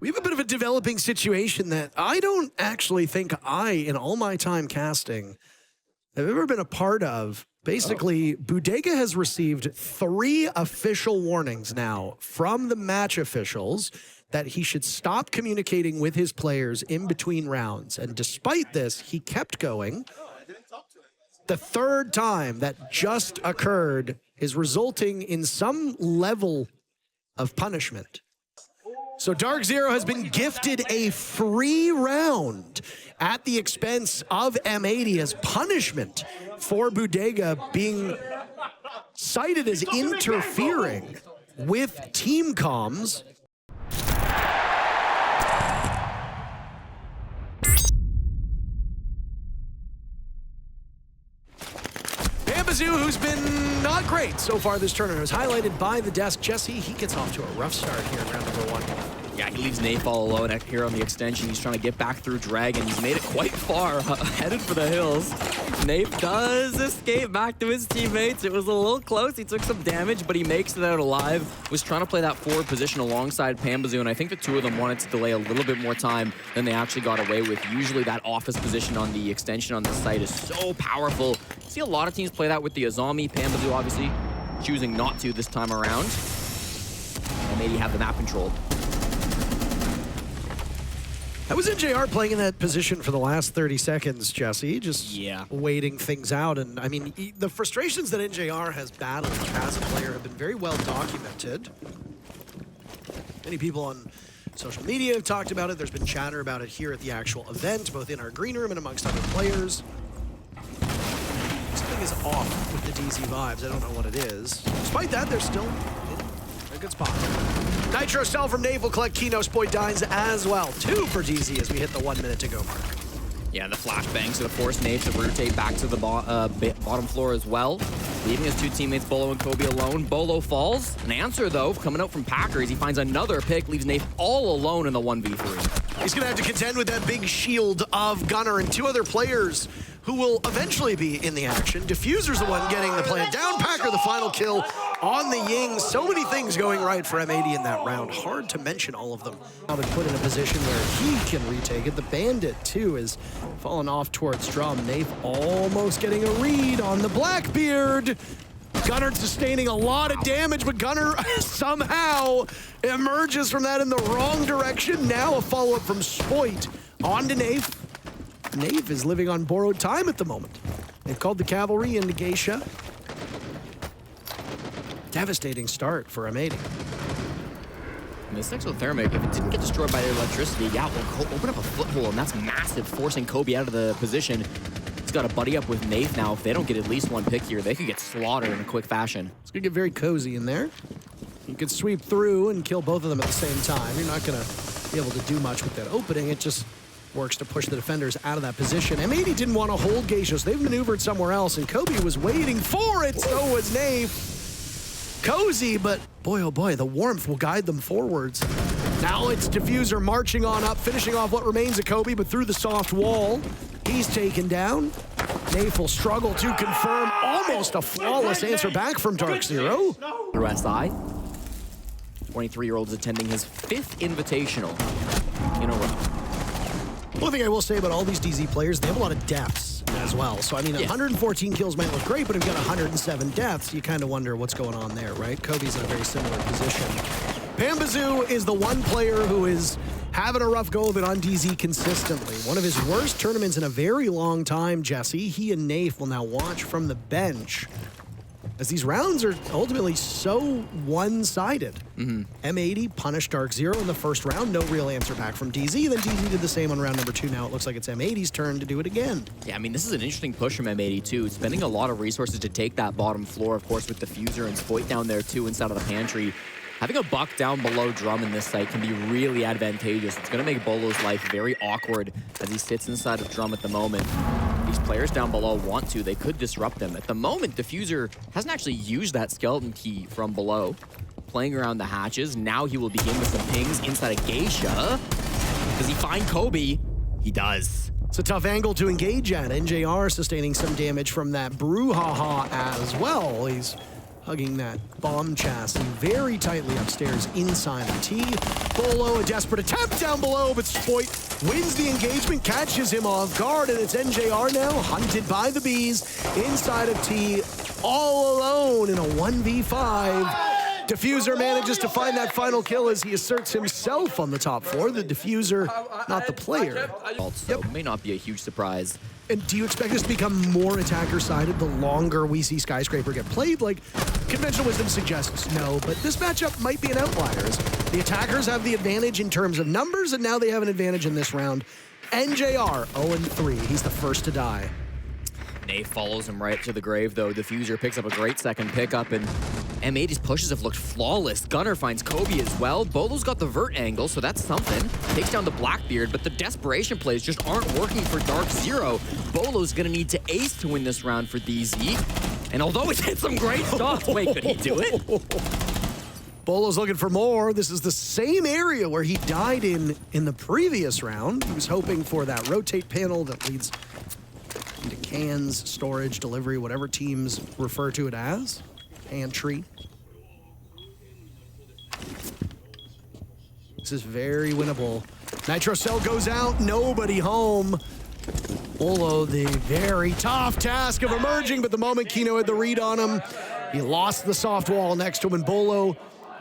We have a bit of a developing situation that I don't actually think in all my time casting, have ever been a part of. Basically, Bodega has received 3 official warnings now from the match officials that he should stop communicating with his players in between rounds. And despite this, he kept going. The 3rd time that just occurred is resulting in some level of punishment. So DarkZero has been gifted a free round at the expense of M80 as punishment for Bodega being cited as interfering with team comms. Bambazoo, who's been not great so far this tournament, was highlighted by the desk. Jesse, he gets off to a rough start here in round number 1. Yeah, he leaves Nafe all alone here on the extension. He's trying to get back through Dragon. He's made it quite far, headed for the hills. Nafe does escape back to his teammates. It was a little close. He took some damage, but he makes it out alive. Was trying to play that forward position alongside Bambazoo, and I think the two of them wanted to delay a little bit more time than they actually got away with. Usually that office position on the extension on the site is so powerful. You see a lot of teams play that with the Azami. Bambazoo obviously choosing not to this time around. And maybe have the map controlled. How was NJR playing in that position for the last 30 seconds, Jesse? Just waiting things out. And I mean, the frustrations that NJR has battled as a player have been very well documented. Many people on social media have talked about it. There's been chatter about it here at the actual event, both in our green room and amongst other players. Something is off with the DZ vibes. I don't know what it is. Despite that, they're still in a good spot. Nitro Cell from Nave will collect Kino Spoit Dines as well. 2 for DZ as we hit the 1 minute to go mark. Yeah, the flashbangs to force Nave to rotate back to the bottom floor as well, leaving his 2 teammates, Beaulo and Kobe, alone. Beaulo falls. An answer, though, coming out from Packer as he finds another pick, leaves Nave all alone in the 1v3. He's going to have to contend with that big shield of Gunner and 2 other players who will eventually be in the action. Diffuser's the one getting the plant down. Packer the final kill on the Ying. So many things going right for M80 in that round. Hard to mention all of them. Now been put in a position where he can retake it. The Bandit, too, is fallen off towards Drum. Nafe almost getting a read on the Blackbeard. Gunner sustaining a lot of damage, but Gunner somehow emerges from that in the wrong direction. Now a follow-up from Spoit on to Nafe. Nafe is living on borrowed time at the moment. They've called the cavalry into Geisha. Devastating start for M80. And this exothermic, if it didn't get destroyed by the electricity, yeah, will open up a foothold, and that's massive, forcing Kobe out of the position. He's got a buddy up with Nath now. If they don't get at least 1 pick here, they could get slaughtered in a quick fashion. It's gonna get very cozy in there. You could sweep through and kill both of them at the same time. You're not gonna be able to do much with that opening. It just works to push the defenders out of that position. M80 didn't want to hold Geisha, so they've maneuvered somewhere else, and Kobe was waiting for it. So was Nath. Cozy, but boy, oh boy, the warmth will guide them forwards. Now it's Diffuser marching on up, finishing off what remains of Kobe, but through the soft wall, he's taken down. Nath will struggle to confirm almost a flawless answer back from DarkZero. Through SI, 23-year-old is attending his 5th Invitational in a row. One thing I will say about all these DZ players, they have a lot of deaths as well. So, I mean, 114 kills might look great, but if you've got 107 deaths, you kind of wonder what's going on there, right? Kobe's in a very similar position. Bambazoo is the one player who is having a rough go of it on DZ consistently. One of his worst tournaments in a very long time, Jesse. He and Nafe will now watch from the bench as these rounds are ultimately so one-sided. M80 punished DarkZero in the first round. No real answer back from DZ. Then DZ did the same on round number 2. Now it looks like it's M80's turn to do it again. Yeah, I mean, this is an interesting push from M80 too. Spending a lot of resources to take that bottom floor, of course, with Diffuser and Spoit down there too inside of the pantry. Having a buck down below Drum in this site can be really advantageous. It's going to make Beaulo's life very awkward as he sits inside of Drum at the moment. These players down below want to. They could disrupt them. At the moment, Diffuser hasn't actually used that skeleton key from below. Playing around the hatches. Now he will begin with some pings inside of Geisha. Does he find Kobe? He does. It's a tough angle to engage at. NJR sustaining some damage from that brouhaha as well. He's hugging that bomb chassis very tightly upstairs inside of T. Beaulo, a desperate attempt down below, but Spoit wins the engagement, catches him off guard, and it's NJR now, hunted by the bees inside of T, all alone in a 1v5. Diffuser manages to find that final kill as he asserts himself on the top floor. The Diffuser, not the player. Also, may not be a huge surprise. And do you expect this to become more attacker-sided the longer we see Skyscraper get played? Like, conventional wisdom suggests no, but this matchup might be an outlier. As the attackers have the advantage in terms of numbers, and now they have an advantage in this round. NJR, 0-3. He's the first to die. Nave follows him right to the grave, though. Diffuser picks up a great second pickup, and M80's pushes have looked flawless. Gunner finds Kobe as well. Bolo's got the vert angle, so that's something. Takes down the Blackbeard, but the desperation plays just aren't working for DarkZero. Bolo's gonna need to ace to win this round for DZ. And although he's hit some great shots, wait, could he do it? Bolo's looking for more. This is the same area where he died in the previous round. He was hoping for that rotate panel that leads into cans, storage, delivery, whatever teams refer to it as. Pantry. This is very winnable. Nitro Cell goes out, nobody home. Beaulo, the very tough task of emerging, but the moment Kino had the read on him, he lost the soft wall next to him, and Beaulo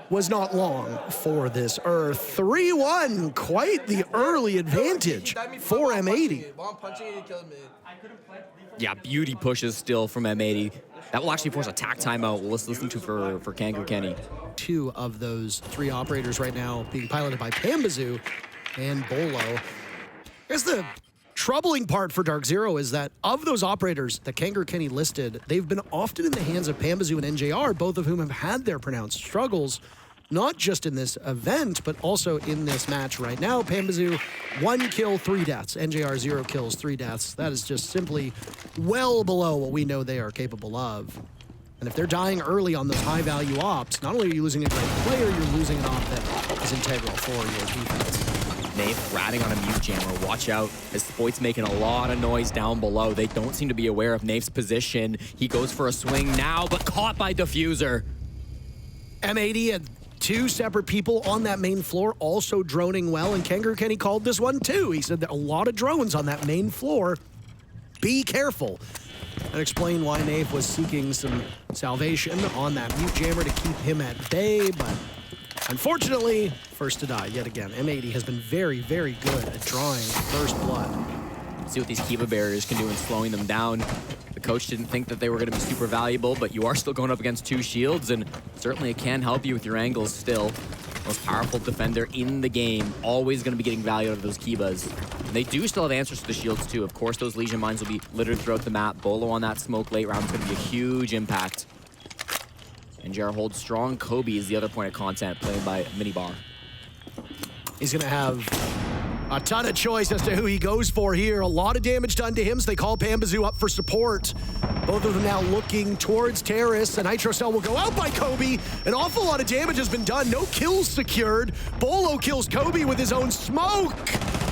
was not long for this Earth. 3-1, quite the early advantage for M80. Yeah, beauty pushes still from M80. That will actually force a tack timeout. Let's listen to for Kangaroo Kenny. Two of those three operators right now being piloted by Pambazoo and Beaulo. I guess the troubling part for DarkZero is that of those operators that Kangaroo Kenny listed, they've been often in the hands of Pambazoo and NJR, both of whom have had their pronounced struggles, not just in this event, but also in this match right now. Pambazoo, 1 kill, 3 deaths. NJR, 0 kills, 3 deaths. That is just simply well below what we know they are capable of. And if they're dying early on those high-value ops, not only are you losing a great player, you're losing an op that is integral for your defense. Nave ratting on a mute jammer. Watch out, as Spoit's making a lot of noise down below. They don't seem to be aware of Nave's position. He goes for a swing now, but caught by Diffuser. M80 had 2 separate people on that main floor also droning well, and Kangaroo Kenny called this one too. He said that a lot of drones on that main floor. Be careful. That explained why Nave was seeking some salvation on that mute jammer to keep him at bay, but unfortunately, first to die yet again. M80 has been very, very good at drawing first blood. See what these Kiva barriers can do in slowing them down. The coach didn't think that they were going to be super valuable, but you are still going up against 2 shields, and certainly it can help you with your angles still. Most powerful defender in the game, always going to be getting value out of those Kivas. And they do still have answers to the shields too. Of course, those Legion mines will be littered throughout the map. Beaulo on that smoke late round is going to be a huge impact. And JR holds strong. Kobe is the other point of contact, played by Minibar. He's going to have a ton of choice as to who he goes for here. A lot of damage done to him, so they call Pambazoo up for support. Both of them now looking towards Terrace. A Nitro Cell will go out by Kobe. An awful lot of damage has been done. No kills secured. Beaulo kills Kobe with his own smoke.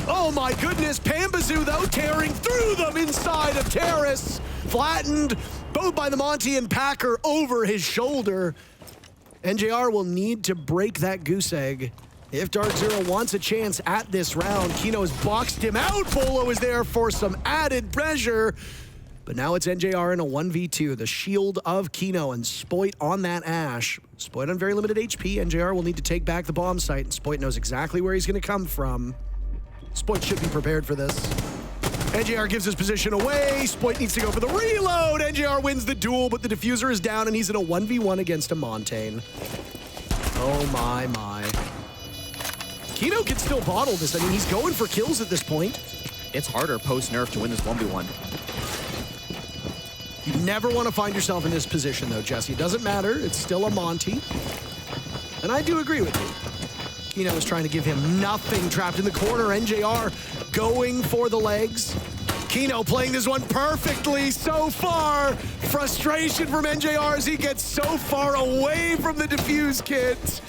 Oh my goodness. Pambazoo, though, tearing through them inside of Terrace. Flattened both by the Monty and Packer over his shoulder. NJR will need to break that goose egg if DarkZero wants a chance at this round. Kino's boxed him out. Beaulo is there for some added pressure. But now it's NJR in a 1v2. The shield of Kino and Spoit on that Ash. Spoit on very limited HP. NJR will need to take back the bomb site, and Spoit knows exactly where he's going to come from. Spoit should be prepared for this. NJR gives his position away. Spoit needs to go for the reload. NJR wins the duel, but the Diffuser is down, and he's in a 1v1 against a Montaigne. Oh my, my. Kino can still bottle this. I mean, he's going for kills at this point. It's harder post-nerf to win this 1v1. You never want to find yourself in this position, though, Jesse. It doesn't matter. It's still a Monty. And I do agree with you. Kino is trying to give him nothing trapped in the corner. NJR going for the legs. Kino playing this one perfectly so far. Frustration from NJR as he gets so far away from the defuse kit.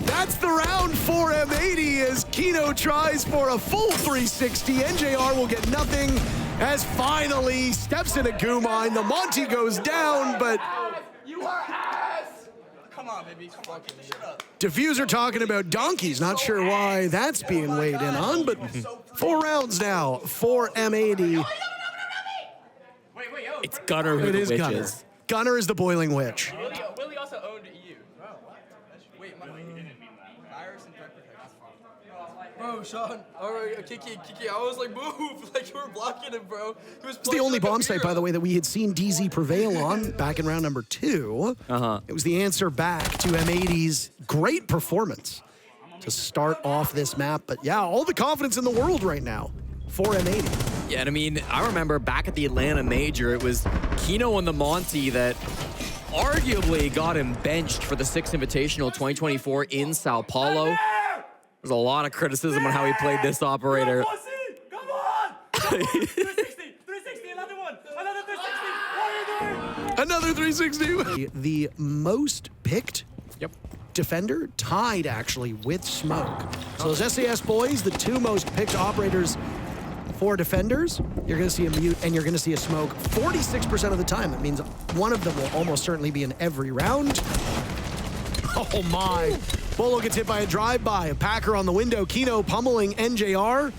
That's the round for M80 as Kino tries for a full 360. NJR will get nothing as finally steps in a goo mine. The Monty goes down, but You are ass! on, baby. Come on, shut up. Diffuser talking about donkeys. Not sure why that's being weighed in on, but 4 rounds now for M80. It's Gunner who It the is witch Gunner. is. Gunner is the boiling witch. Willie also owned EU. Wait, virus and threat protect. Bro, Sean, or Kiki, I was like, move, like you were blocking him, bro. He was It's the only bomb site, by the way, that we had seen DZ prevail on back in round number 2. It was the answer back to M80's great performance to start off this map. But yeah, all the confidence in the world right now for M80. Yeah, and I mean, I remember back at the Atlanta Major, it was Kino and the Monty that arguably got him benched for the 6th Invitational 2024 in Sao Paulo. There's a lot of criticism on how he played this operator. Come on! 360, another one! Another 360! What are you doing? Another 360. The most picked Yep. defender, tied actually with Smoke. So those SAS boys, the 2 most picked operators for defenders, you're going to see a mute and you're going to see a Smoke 46% of the time. That means one of them will almost certainly be in every round. Oh my. Beaulo gets hit by a drive-by. A Packer on the window. Kino pummeling NJR.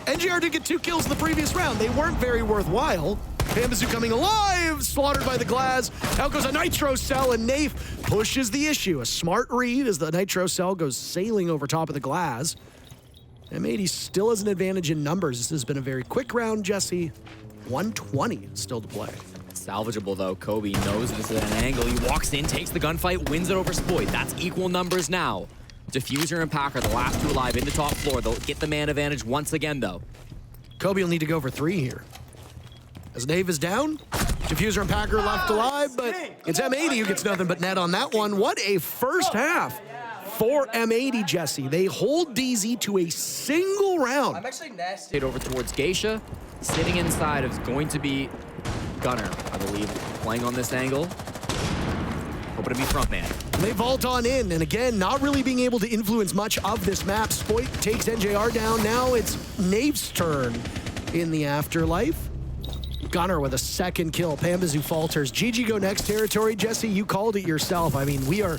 NJR did get 2 kills in the previous round. They weren't very worthwhile. Bambazu coming alive, slaughtered by the glass. Out goes a Nitro Cell, and Nafe pushes the issue. A smart read as the Nitro Cell goes sailing over top of the glass. M80 still has an advantage in numbers. This has been a very quick round, Jesse. 120 still to play. Salvageable though. Kobe knows this is an angle. He walks in, takes the gunfight, wins it over Spoit. That's equal numbers now. Diffuser and Packer, the last 2 alive in the top floor. They'll get the man advantage once again though. Kobe will need to go for 3 here. As Nave is down, Diffuser and Packer left alive, but it's M80 who gets nothing but net on that one. What a first half for M80, Jesse. They hold DZ to a single round. I'm actually nasty. Stayed over towards Geisha. Sitting inside is going to be Gunner, I believe, playing on this angle. Hoping to be front man. They vault on in, and again, not really being able to influence much of this map. Spoit takes NJR down. Now it's Nave's turn in the afterlife. Gunner with a 2nd kill. Bambazu falters. GG go next territory. Jesse, you called it yourself. I mean, we are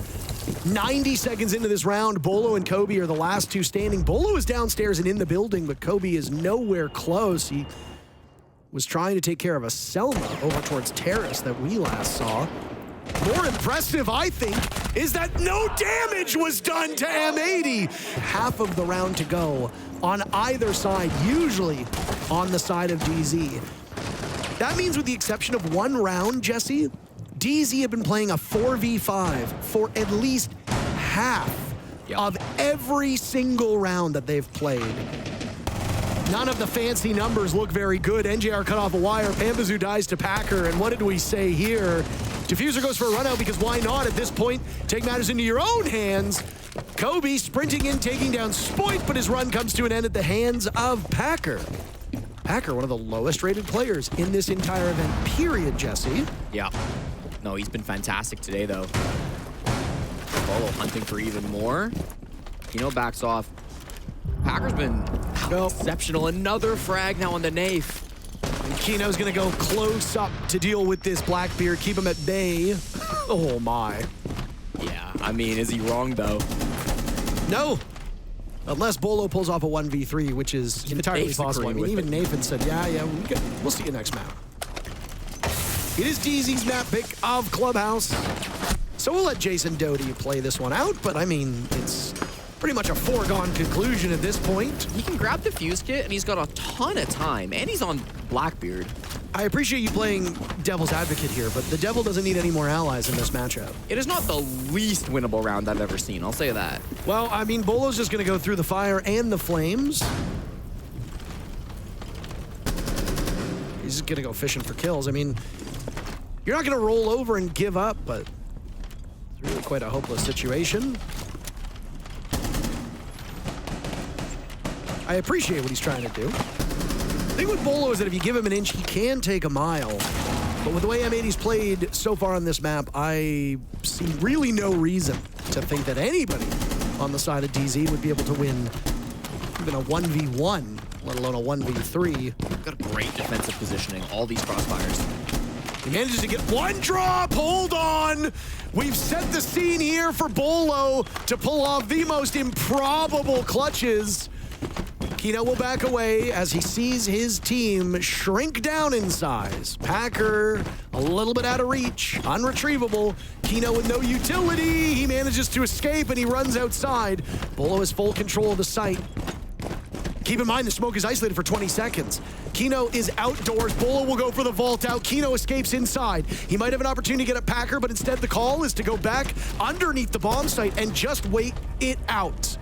90 seconds into this round. Beaulo and Kobe are the last 2 standing. Beaulo is downstairs and in the building, but Kobe is nowhere close. He was trying to take care of a Selma over towards Terrace that we last saw. More impressive, I think, is that no damage was done to M80. Half of the round to go on either side, usually on the side of DZ. That means with the exception of 1 round, Jesse, DZ have been playing a 4v5 for at least half of every single round that they've played. None of the fancy numbers look very good. NJR cut off a wire. Bambazu dies to Packer. And what did we say here? Diffuser goes for a run out because why not at this point? Take matters into your own hands. Kobe sprinting in, taking down Spoit, but his run comes to an end at the hands of Packer. Packer, one of the lowest rated players in this entire event, period, Jesse. Yeah. No, he's been fantastic today, though. Beaulo hunting for even more. Kino backs off. Packer's been exceptional. Another frag now on the Nafe. And Kino's gonna go close up to deal with this Blackbeard, keep him at bay. Oh my. Yeah, I mean, is he wrong, though? No. Unless Beaulo pulls off a 1v3, which is entirely Nate's possible. I agreeing mean, with even it. Nathan said, yeah, we'll see you next map. It is DZ's map pick of Clubhouse. So we'll let Jason Doty play this one out, but I mean, it's pretty much a foregone conclusion at this point. He can grab the fuse kit, and he's got a ton of time, and he's on Blackbeard. I appreciate you playing devil's advocate here, but the devil doesn't need any more allies in this matchup. It is not the least winnable round I've ever seen, I'll say that. Well, I mean, Bolo's just going to go through the fire and the flames. He's just going to go fishing for kills. I mean, you're not going to roll over and give up, but it's really quite a hopeless situation. I appreciate what he's trying to do. The thing with Beaulo is that if you give him an inch, he can take a mile. But with the way M80's played so far on this map, I see really no reason to think that anybody on the side of DZ would be able to win even a 1v1, let alone a 1v3. Got a great defensive positioning, all these crossfires. He manages to get one drop. Hold on. We've set the scene here for Beaulo to pull off the most improbable clutches. Kino will back away as he sees his team shrink down in size. Packer a little bit out of reach, unretrievable. Kino with no utility. He manages to escape and he runs outside. Beaulo has full control of the site. Keep in mind, the smoke is isolated for 20 seconds. Kino is outdoors. Beaulo will go for the vault out. Kino escapes inside. He might have an opportunity to get a Packer, but instead the call is to go back underneath the bomb site and just wait it out.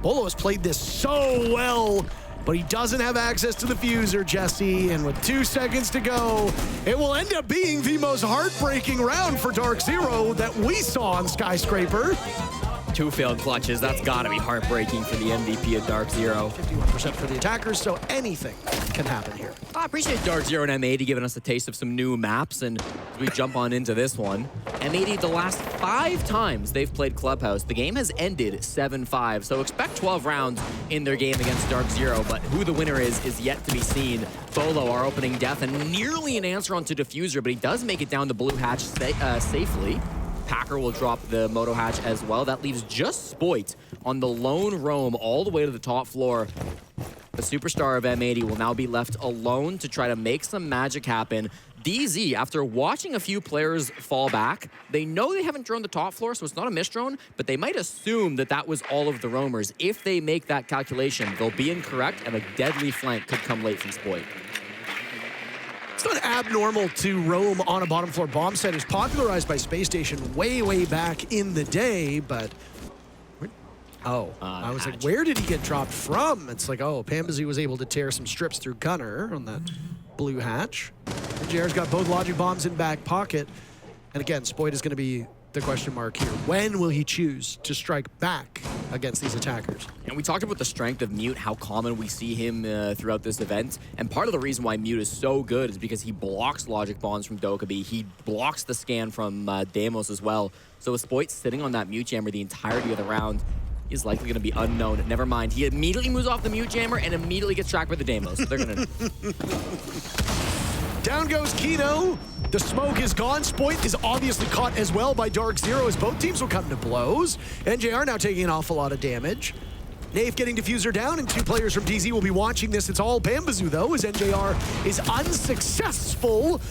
Beaulo has played this so well, but he doesn't have access to the fuser, Jesse. And with 2 seconds to go, it will end up being the most heartbreaking round for DarkZero that we saw on Skyscraper. 2 failed clutches. That's got to be heartbreaking for the MVP of DarkZero. 51% for the attackers, so anything can happen here. I appreciate DarkZero and M80 giving us a taste of some new maps, and as we jump on into this one, M80, the last 5 times they've played Clubhouse, the game has ended 7-5, so expect 12 rounds in their game against DarkZero, but who the winner is yet to be seen. Beaulo, our opening death, and nearly an answer onto Diffuser, but he does make it down the blue hatch safely. Packer will drop the moto hatch as well. That leaves just Spoit on the lone roam all the way to the top floor. The superstar of M80 will now be left alone to try to make some magic happen. DZ, after watching a few players fall back, they know they haven't droned the top floor, so it's not a misdrone, but they might assume that that was all of the roamers. If they make that calculation, they'll be incorrect, and a deadly flank could come late from Spoit. It's not abnormal to roam on a bottom floor bomb site. It was popularized by Space Station way back in the day, but... I was like, where did he get dropped from? It's like, oh, Pambazoo was able to tear some strips through Gunner on that blue hatch. And JR's got both logic bombs in back pocket. And again, Spoit is going to be the question mark here. When will he choose to strike back against these attackers? And we talked about the strength of Mute, how common we see him throughout this event. And part of the reason why Mute is so good is because he blocks logic bombs from Dokkaebi. He blocks the scan from Deimos as well. So with Spoit sitting on that Mute jammer the entirety of the round, he's likely going to be unknown. Never mind. He immediately moves off the Mute jammer and immediately gets tracked by the Deimos. They're going to... Down goes Kino. The smoke is gone. Spoit is obviously caught as well by DarkZero as both teams will come to blows. NJR now taking an awful lot of damage. Nave getting Diffuser down, and 2 players from DZ will be watching this. It's all Pambazoo, though, as NJR is unsuccessful.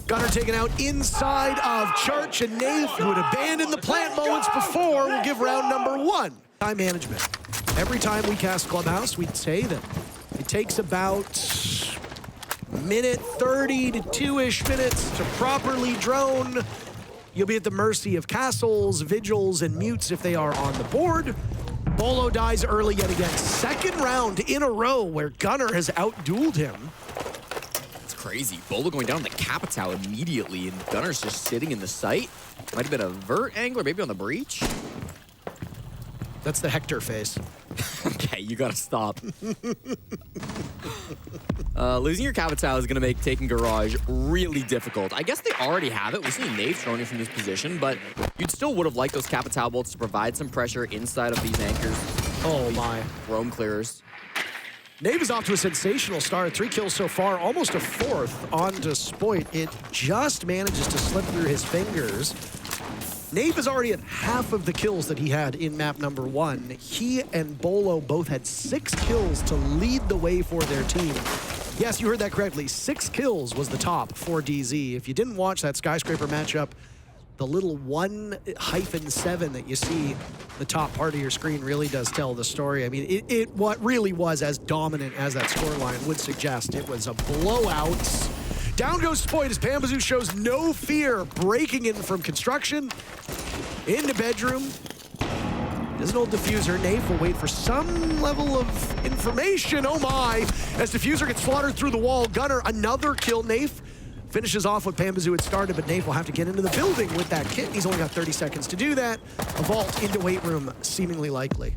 Gunner taken out inside of Church, and Nave, who had abandoned the plant moments before, will give round number 1. Time management. Every time we cast Clubhouse, we'd say that it takes about minute 30 to 2-ish minutes to properly drone. You'll be at the mercy of castles, vigils, and mutes if they are on the board. Beaulo dies early yet again. 2nd round in a row where Gunner has outdueled him. It's crazy. Beaulo going down the Capitao immediately, and Gunner's just sitting in the site. Might have been a vert angle, or maybe on the breach. That's the Hector face. Okay, you gotta stop. Losing your Capitao is gonna make taking Garage really difficult. I guess they already have it. We've seen Nave thrown in from this position, but you'd still would have liked those Capitao bolts to provide some pressure inside of these anchors. Oh my. Roam clearers. Nave is off to a sensational start. 3 kills so far, almost a 4th onto Spoit. It just manages to slip through his fingers. Nave is already at half of the kills that he had in map number 1. He and Beaulo both had 6 kills to lead the way for their team. Yes, you heard that correctly. 6 kills was the top for DZ. If you didn't watch that Skyscraper matchup, the little 1-7 that you see the top part of your screen really does tell the story. I mean, what really was as dominant as that scoreline would suggest. It was a blowout. Down goes Spoit as Pambazoo shows no fear, breaking in from construction. Into bedroom. There's an old Diffuser. Nave will wait for some level of information. Oh my! As Diffuser gets slaughtered through the wall. Gunner, another kill. Nave finishes off what Pambazoo had started, but Nave will have to get into the building with that kit. He's only got 30 seconds to do that. A vault into weight room, seemingly likely.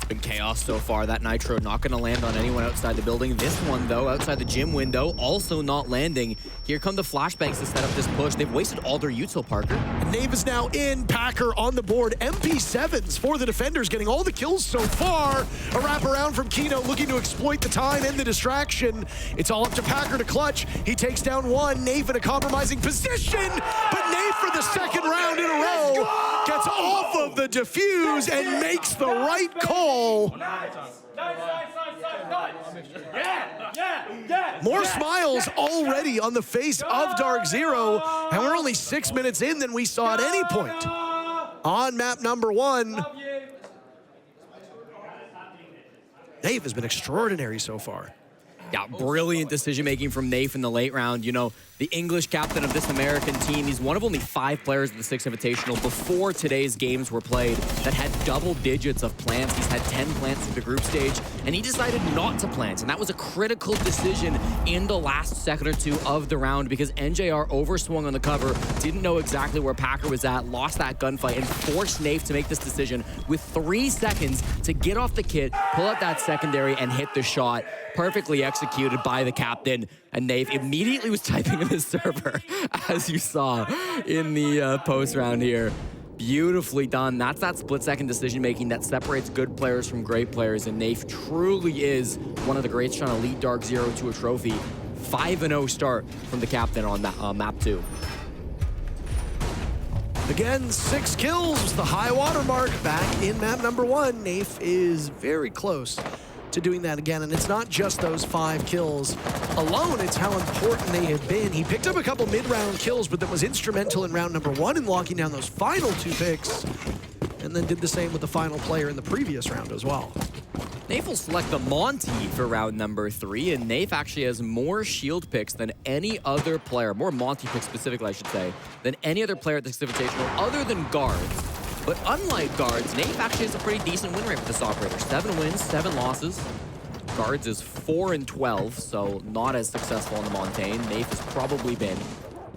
Been chaos so far. That Nitro not going to land on anyone outside the building. This one, though, outside the gym window, also not landing. Here come the flashbangs to set up this push. They've wasted all their util, Parker. And Nave is now in. Packer on the board. MP7s for the defenders, getting all the kills so far. A wraparound from Kino, looking to exploit the time and the distraction. It's all up to Packer to clutch. He takes down one. Nave in a compromising position, but Nave for the second round in a row gets off of the defuse and makes the right call. More smiles already on the face of DarkZero, and we're only 6 minutes in than we saw at any point on map number 1. Nave has been extraordinary so far. Yeah, brilliant decision-making from Nafe in the late round. You know, the English captain of this American team, he's one of only 5 players at the 6 Invitational before today's games were played that had double digits of plants. He's had 10 plants at the group stage, and he decided not to plant. And that was a critical decision in the last second or two of the round because NJR overswung on the cover, didn't know exactly where Packer was at, lost that gunfight, and forced Nafe to make this decision with 3 seconds to get off the kit, pull out that secondary, and hit the shot. Perfectly executed by the captain, and Nave immediately was typing in his server, as you saw in the post round here. Beautifully done. That's that split-second decision-making that separates good players from great players, and Nave truly is one of the greats trying to lead DarkZero to a trophy. 5-0 start from the captain on that, map 2. Again, 6 kills, the high water mark back in map number 1. Nafe is very close to doing that again, and it's not just those 5 kills alone, it's how important they have been. He picked up a couple mid-round kills, but that was instrumental in round number 1 in locking down those final 2 picks, and then did the same with the final player in the previous round as well. Nafe will select the Monty for round number 3, and Nafe actually has more shield picks than any other player, more Monty picks specifically, I should say, than any other player at this Invitational other than guards. But unlike guards, Nafe actually has a pretty decent win rate with this operator. 7 wins, 7 losses. Guards is 4-12, so not as successful on the Montaigne. Nafe has probably been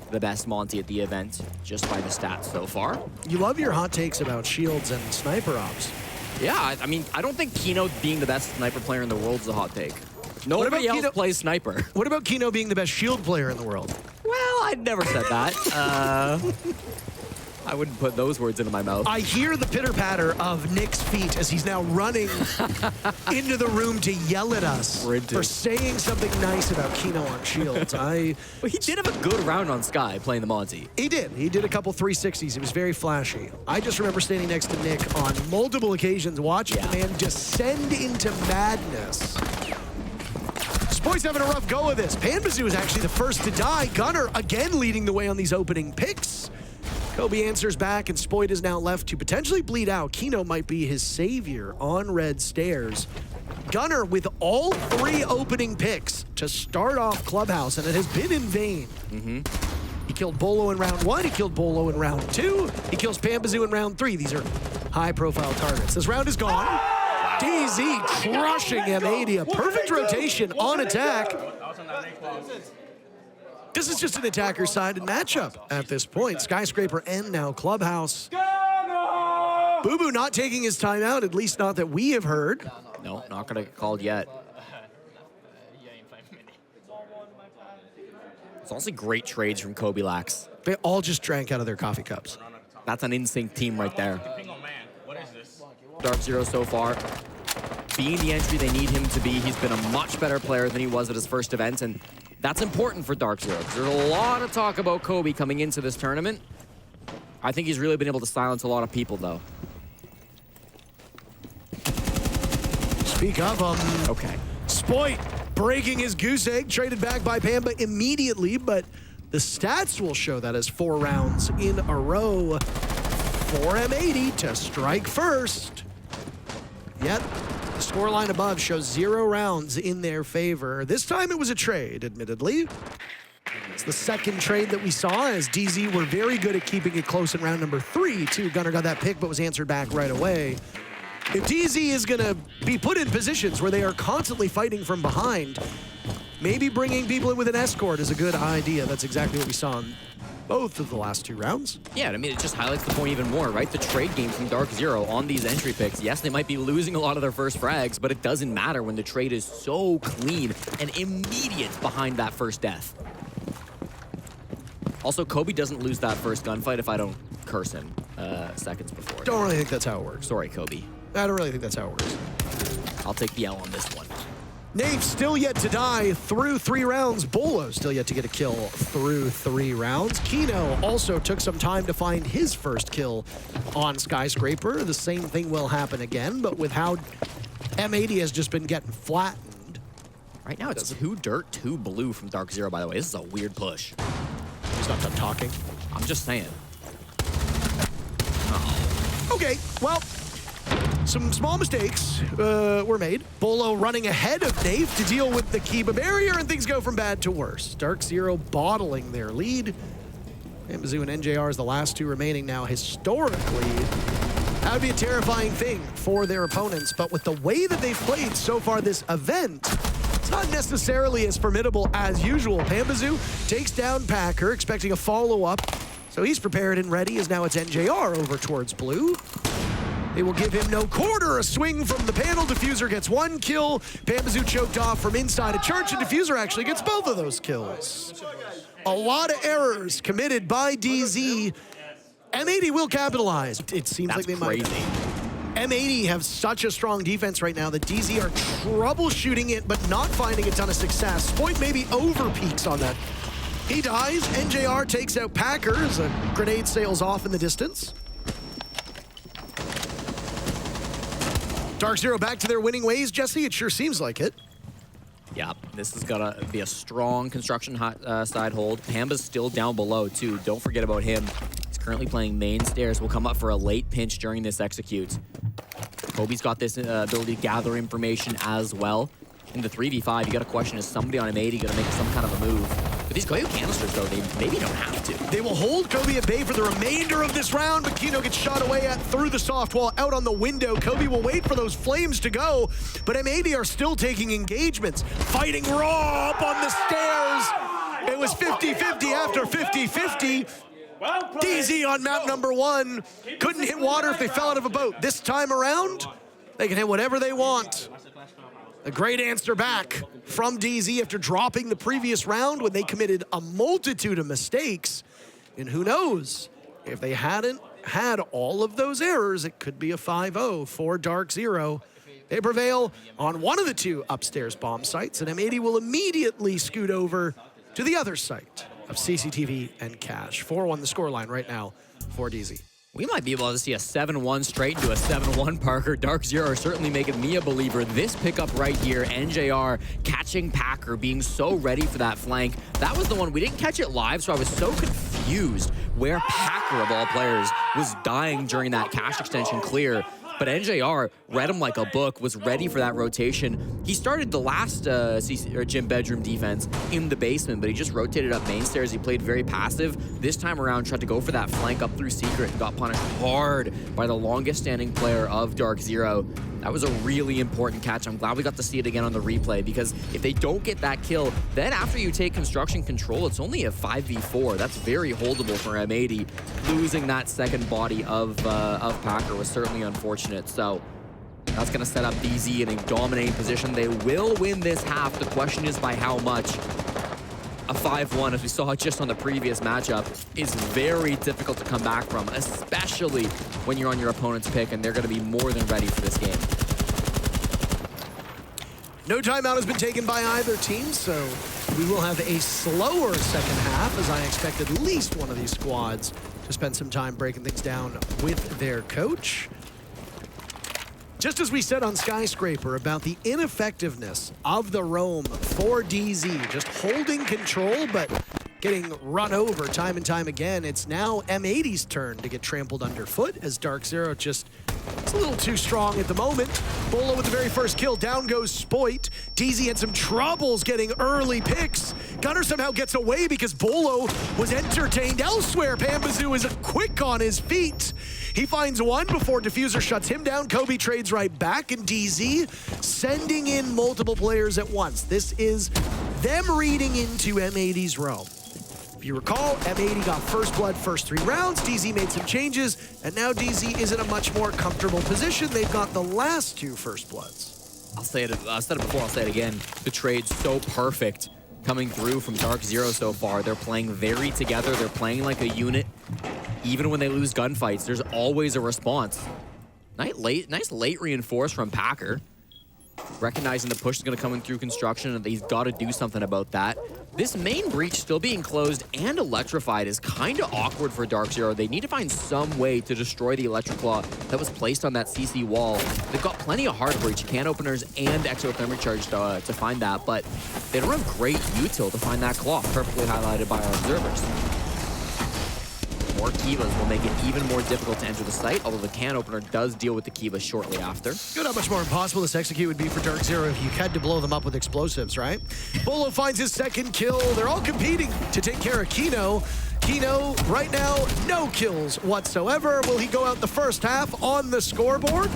the best Monty at the event, just by the stats so far. You love your hot takes about shields and sniper ops. Yeah, I mean, I don't think Kino being the best sniper player in the world is a hot take. Nobody else plays sniper. What about Kino being the best shield player in the world? Well, I never said that. I wouldn't put those words into my mouth. I hear the pitter-patter of Nick's feet as he's now running into the room to yell at us for saying something nice about Kino on shields. Well, he did have a good round on Sky playing the Monty. He did. He did a couple 360s. It was very flashy. I just remember standing next to Nick on multiple occasions watching the man descend into madness. Spoit's having a rough go of this. Panbazoo is actually the first to die. Gunner again leading the way on these opening picks. Kobe answers back, and Spoit is now left to potentially bleed out. Kino might be his savior on red stairs. Gunner with all 3 opening picks to start off Clubhouse, and it has been in vain. He killed Beaulo in round 1, he killed Beaulo in round 2, he kills Panbazoo in round 3. These are high-profile targets. This round is gone. DZ crushing M80, a perfect rotation on attack. This is just an attacker-sided matchup at this point. Skyscraper and now Clubhouse. Boo Boo not taking his time out, at least not that we have heard. No, not going to get called yet. It's also great trades from Kobe Lax. They all just drank out of their coffee cups. That's an in-sync team right there. DarkZero so far, being the entry they need him to be, he's been a much better player than he was at his first event, and that's important for DarkZero, because there's a lot of talk about Kobe coming into this tournament. I think he's really been able to silence a lot of people, though. Speak of Okay. Spoit breaking his goose egg, traded back by Pamba immediately, but the stats will show that as 4 rounds in a row for M80 to strike first. Yet, the scoreline above shows 0 rounds in their favor. This time it was a trade, admittedly. It's the second trade that we saw, as DZ were very good at keeping it close in round number 3, too. Gunner got that pick, but was answered back right away. If DZ is gonna be put in positions where they are constantly fighting from behind, maybe bringing people in with an escort is a good idea. That's exactly what we saw in both of the last 2 rounds. Yeah, I mean, it just highlights the point even more, right? The trade game from DarkZero on these entry picks. Yes, they might be losing a lot of their first frags, but it doesn't matter when the trade is so clean and immediate behind that first death. Also, Kobe doesn't lose that first gunfight if I don't curse him seconds before. Don't really think that's how it works. Sorry, Kobe. I don't really think that's how it works. I'll take the L on this one. Nave still yet to die through 3 rounds. Beaulo still yet to get a kill through 3 rounds. Kino also took some time to find his first kill on Skyscraper. The same thing will happen again, but with how M80 has just been getting flattened. Right now, it's 2 dirt, 2 blue from DarkZero, by the way. This is a weird push. He's not done talking. I'm just saying. Okay, well, some small mistakes were made. Beaulo running ahead of Nave to deal with the Kiba barrier, and things go from bad to worse. DarkZero bottling their lead. Mizzou and NJR is the last 2 remaining now. Historically, that would be a terrifying thing for their opponents, but with the way that they've played so far this event, it's not necessarily as formidable as usual. Pambazoo takes down Packer, expecting a follow-up, so he's prepared and ready, as now it's NJR over towards blue. They will give him no quarter. A swing from the panel. Diffuser gets 1 kill. Pambazoo choked off from inside a church, and Diffuser actually gets both of those kills. A lot of errors committed by DZ. M80 will capitalize. It seems like they might. Crazy. M80 have such a strong defense right now that DZ are troubleshooting it, but not finding a ton of success. Spoit maybe over peaks on that. He dies. NJR takes out Packer as a grenade sails off in the distance. DarkZero back to their winning ways, Jesse. It sure seems like it. Yeah, this is gonna be a strong construction side hold. Pamba's still down below, too. Don't forget about him. He's currently playing main stairs. Will come up for a late pinch during this execute. Kobe's got this ability to gather information as well. In the 3v5, you got a question, is somebody on M80 gonna make some kind of a move? But these Goyo canisters, though, they maybe don't have to. They will hold Kobe at bay for the remainder of this round, but Kino gets shot away at through the soft wall out on the window. Kobe will wait for those flames to go, but M80 are still taking engagements. Fighting raw up on the stairs. It was 50-50 after 50-50. DZ on map number 1. Couldn't hit water if they fell out of a boat. This time around, they can hit whatever they want. A great answer back from DZ after dropping the previous round when they committed a multitude of mistakes. And who knows, if they hadn't had all of those errors, it could be a 5-0 for DarkZero. They prevail on one of the 2 upstairs bomb sites, and M80 will immediately scoot over to the other site of CCTV and Cash. 4-1 the scoreline right now for DZ. We might be able to see a 7-1 straight into a 7-1, Parker. DarkZero are certainly making me a believer. This pickup right here, NJR catching Packer, being so ready for that flank. That was the one, we didn't catch it live, so I was so confused where Packer, of all players, was dying during that cash extension clear. But NJR read him like a book, was ready for that rotation. He started the last gym bedroom defense in the basement, but he just rotated up main stairs. He played very passive. This time around, tried to go for that flank up through secret and got punished hard by the longest standing player of DarkZero. That was a really important catch. I'm glad we got to see it again on the replay, because if they don't get that kill, then after you take construction control, it's only a 5v4. That's very holdable for M80. Losing that second body of Packer was certainly unfortunate. So that's going to set up DZ in a dominating position. They will win this half. The question is by how much. A 5-1, as we saw just on the previous matchup, is very difficult to come back from, especially when you're on your opponent's pick and they're going to be more than ready for this game. No timeout has been taken by either team, so we will have a slower second half, as I expect at least one of these squads to spend some time breaking things down with their coach. Just as we said on Skyscraper about the ineffectiveness of the roam for DZ, just holding control but getting run over time and time again, it's now M80's turn to get trampled underfoot as DarkZero just it's a little too strong at the moment. Beaulo with the very first kill. Down goes Spoit. DZ had some troubles getting early picks. Gunner somehow gets away because Beaulo was entertained elsewhere. Pambazoo is quick on his feet. He finds one before Diffuser shuts him down. Kobe trades right back, and DZ sending in multiple players at once. This is them reading into M80's roam. If you recall, M80 got first blood first 3 rounds, DZ made some changes, and now DZ is in a much more comfortable position. They've got the last 2 first bloods. I'll say it, I said it before, I'll say it again. The trade's so perfect coming through from DarkZero so far. They're playing very together, they're playing like a unit. Even when they lose gunfights, there's always a response. Nice late reinforce from Packer. Recognizing the push is going to come in through construction and he's got to do something about that. This main breach still being closed and electrified is kind of awkward for DarkZero. They need to find some way to destroy the electric claw that was placed on that CC wall. They've got plenty of hard breach, can openers, and exothermic charge to find that, but they don't have great util to find that claw, perfectly highlighted by our observers. More Kivas will make it even more difficult to enter the site, although the can opener does deal with the Kiva shortly after. You know how much more impossible this execute would be for DarkZero if you had to blow them up with explosives, right? Beaulo finds his second kill. They're all competing to take care of Kino. Kino, right now, no kills whatsoever. Will he go out the first half on the scoreboard?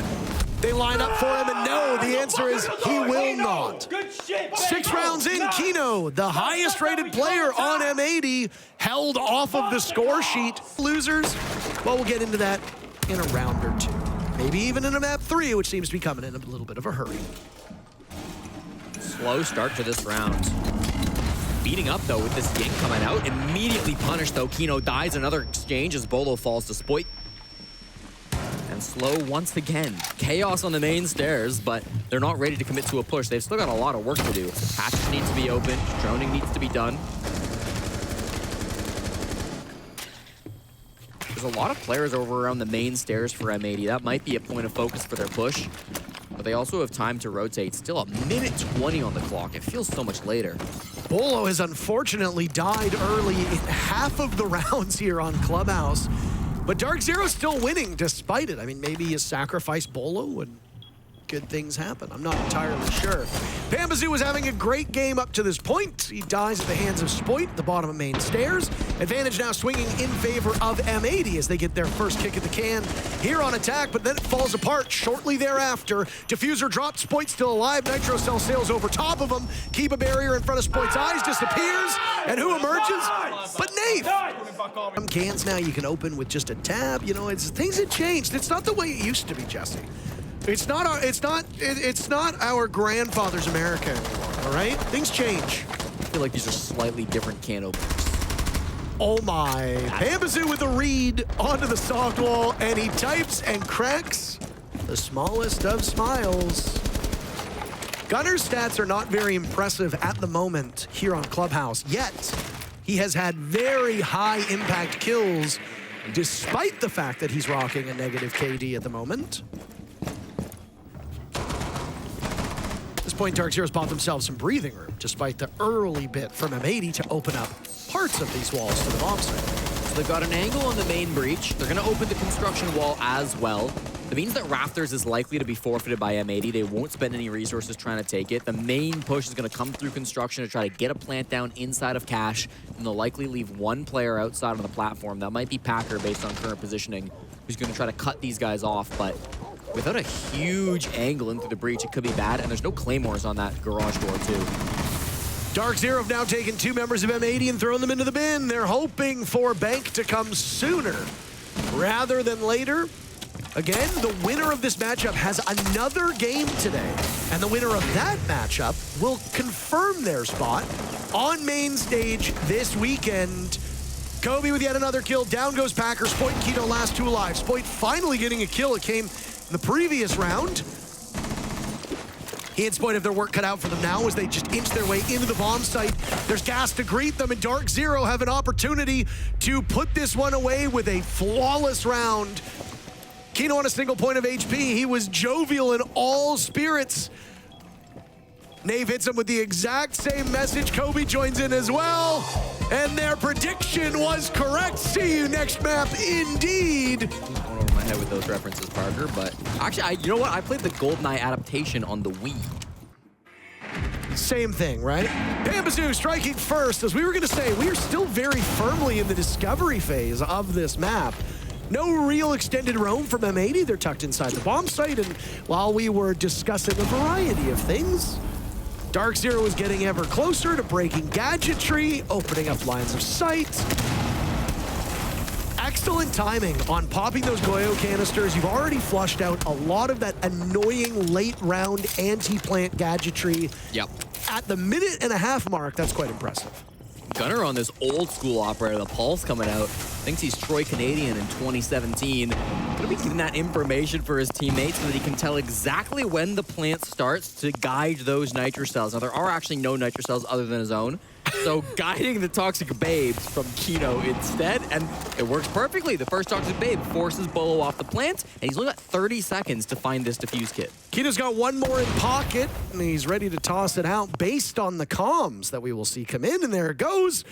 They line up for him, and no, the answer is he will not. 6 rounds in, Kino, the highest rated player on M80, held off of the score sheet. Losers, well, we'll get into that in a round or 2. Maybe even in a map 3, which seems to be coming in a little bit of a hurry. Slow start to this round. Beating up, though, with this Ying coming out. Immediately punished, though. Kino dies. Another exchange as Beaulo falls to Spoit. And slow once again. Chaos on the main stairs, but they're not ready to commit to a push. They've still got a lot of work to do. Hatches needs to be open. Droning needs to be done. There's a lot of players over around the main stairs for M80. That might be a point of focus for their push. But they also have time to rotate. Still a minute 20 on the clock. It feels so much later. Beaulo has unfortunately died early in half of the rounds here on Clubhouse. But DarkZero's still winning despite it. I mean, maybe you sacrifice Beaulo and good things happen. I'm not entirely sure. Bambazoo was having a great game up to this point. He dies at the hands of Spoit at the bottom of main stairs. Advantage now swinging in favor of M80 as they get their first kick at the can here on attack, but then it falls apart shortly thereafter. Diffuser dropped, Spoit still alive. Nitro Cell sails over top of him. Kiba barrier in front of Spoit's eyes disappears. And who emerges? But Nath! Some cans now you can open with just a tab. You know, things have changed. It's not the way it used to be, Jesse. It's not our grandfather's America anymore, all right? Things change. I feel like these are slightly different can openers. Oh my. Bambazoo with a read onto the soft wall, and he types and cracks the smallest of smiles. Gunner's stats are not very impressive at the moment here on Clubhouse, yet he has had very high impact kills despite the fact that he's rocking a negative KD at the moment. At this point, DarkZero's bought themselves some breathing room, despite the early bit from M80 to open up parts of these walls to the bomb site. So they've got an angle on the main breach. They're going to open the construction wall as well. That means that Rafters is likely to be forfeited by M80. They won't spend any resources trying to take it. The main push is going to come through construction to try to get a plant down inside of Cash, and they'll likely leave one player outside on the platform. That might be Packer based on current positioning, who's going to try to cut these guys off, but without a huge angle into the breach, it could be bad, and there's no claymores on that garage door too. DarkZero have now taken 2 members of M80 and thrown them into the bin. They're hoping for Bank to come sooner rather than later. Again, the winner of this matchup has another game today, and the winner of that matchup will confirm their spot on main stage this weekend. Kobe with yet another kill. Down goes Packer. Spoit and Kino last 2 alive. Spoit finally getting a kill. It came in the previous round. He and Spoit have their work cut out for them now as they just inch their way into the bomb site. There's gas to greet them, and DarkZero have an opportunity to put this one away with a flawless round. Kino on a single point of HP. He was jovial in all spirits. Nave hits him with the exact same message. Kobe joins in as well. And their prediction was correct. See you next map, indeed. Going over my head with those references, Parker, but actually, you know what? I played the GoldenEye adaptation on the Wii. Same thing, right? Bambazoo striking first. As we were going to say, we are still very firmly in the discovery phase of this map. No real extended roam from M80. They're tucked inside the bomb site, and while we were discussing a variety of things, DarkZero is getting ever closer to breaking gadgetry, opening up lines of sight. Excellent timing on popping those Goyo canisters. You've already flushed out a lot of that annoying late round anti-plant gadgetry. Yep. At the minute-and-a-half mark, that's quite impressive. Gunner on this old school operator, the Pulse coming out, thinks he's Troy Canadian in 2017. Gonna be giving that information for his teammates so that he can tell exactly when the plant starts to guide those nitro cells. Now, there are actually no nitro cells other than his own. So guiding the Toxic Babes from Kino instead, and it works perfectly. The first Toxic Babe forces Beaulo off the plant, and he's only got 30 seconds to find this defuse kit. Kino's got one more in pocket, and he's ready to toss it out based on the comms that we will see come in, and there it goes.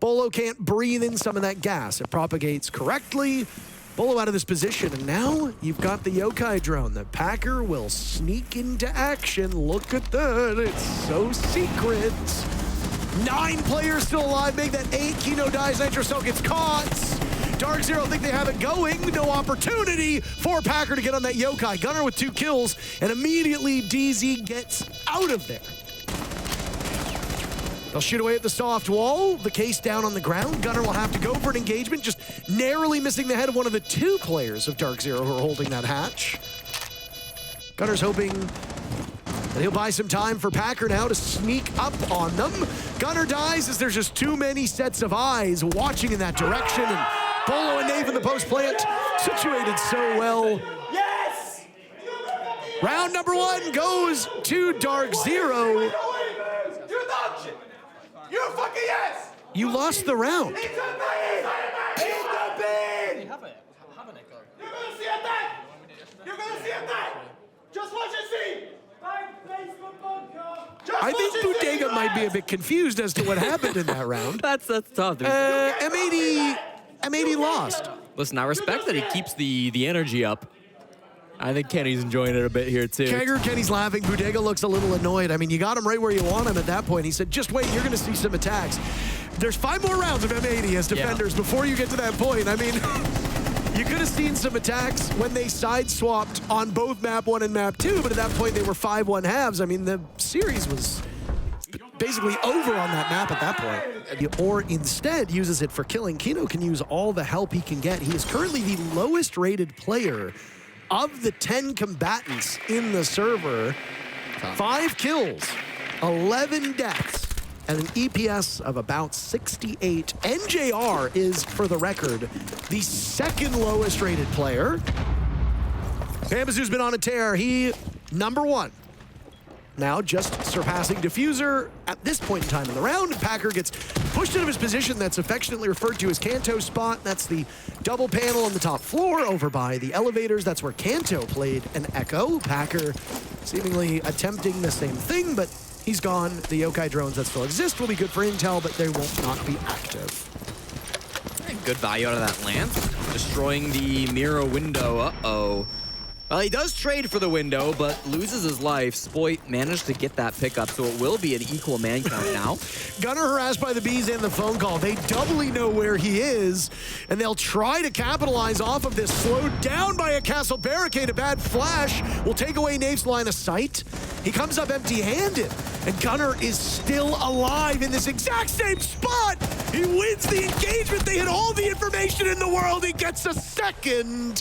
Beaulo can't breathe in some of that gas. It propagates correctly. Beaulo out of this position, and now you've got the yokai drone. The Packer will sneak into action. Look at that, it's so secret. 9 players still alive, make that 8. Kino dies, Nitro Cell gets caught. DarkZero think they have it going. No opportunity for Packer to get on that yokai. Gunner with 2 kills, and immediately DZ gets out of there. They'll shoot away at the soft wall. The case down on the ground. Gunner will have to go for an engagement, just narrowly missing the head of one of the 2 players of DarkZero who are holding that hatch. Gunner's hoping that he'll buy some time for Packer now to sneak up on them. Gunner dies as there's just too many sets of eyes watching in that direction, and Beaulo and Nave in the post plant situated so well. Yes! Round number 1 goes to DarkZero. You dog shit! You fucking yes! You lost the round. It's a bean! It's a bean! Have an echo. You're gonna see a thing! You're gonna see a thing! Just watch and see! Just I think watch and see, Bodega you might be a ass! bit confused as to what happened in that round. That's tough, dude. M80 lost. Listen, I respect that he keeps the energy up. I think Kenny's enjoying it a bit here, too. Kenny's laughing. Bodega looks a little annoyed. I mean, you got him right where you want him at that point. He said, just wait, you're going to see some attacks. There's 5 more rounds of M80 as defenders before you get to that point. I mean, you could have seen some attacks when they side-swapped on both Map 1 and Map 2, but at that point, they were 5-1 halves. I mean, the series was basically over on that map at that point. Or instead uses it for killing. Kino can use all the help he can get. He is currently the lowest-rated player of the 10 combatants in the server. 5 kills, 11 deaths, and an EPS of about 68. NJR is, for the record, the 2nd lowest rated player. Bambazu's been on a tear. He, number 1. Now just surpassing Diffuser at this point in time in the round. Packer gets pushed out of his position that's affectionately referred to as Kanto spot. That's the double panel on the top floor over by the elevators. That's where Kanto played an echo. Packer seemingly attempting the same thing, but he's gone. The yokai drones that still exist will be good for intel, but they will not be active. Good value out of that lance. Destroying the mirror window. Uh-oh. Well, he does trade for the window, but loses his life. Spoit managed to get that pickup, so it will be an equal man count now. Gunner harassed by the bees and the phone call. They doubly know where he is, and they'll try to capitalize off of this. Slowed down by a castle barricade. A bad flash will take away Nave's line of sight. He comes up empty-handed, and Gunner is still alive in this exact same spot. He wins the engagement. They had all the information in the world. He gets a second.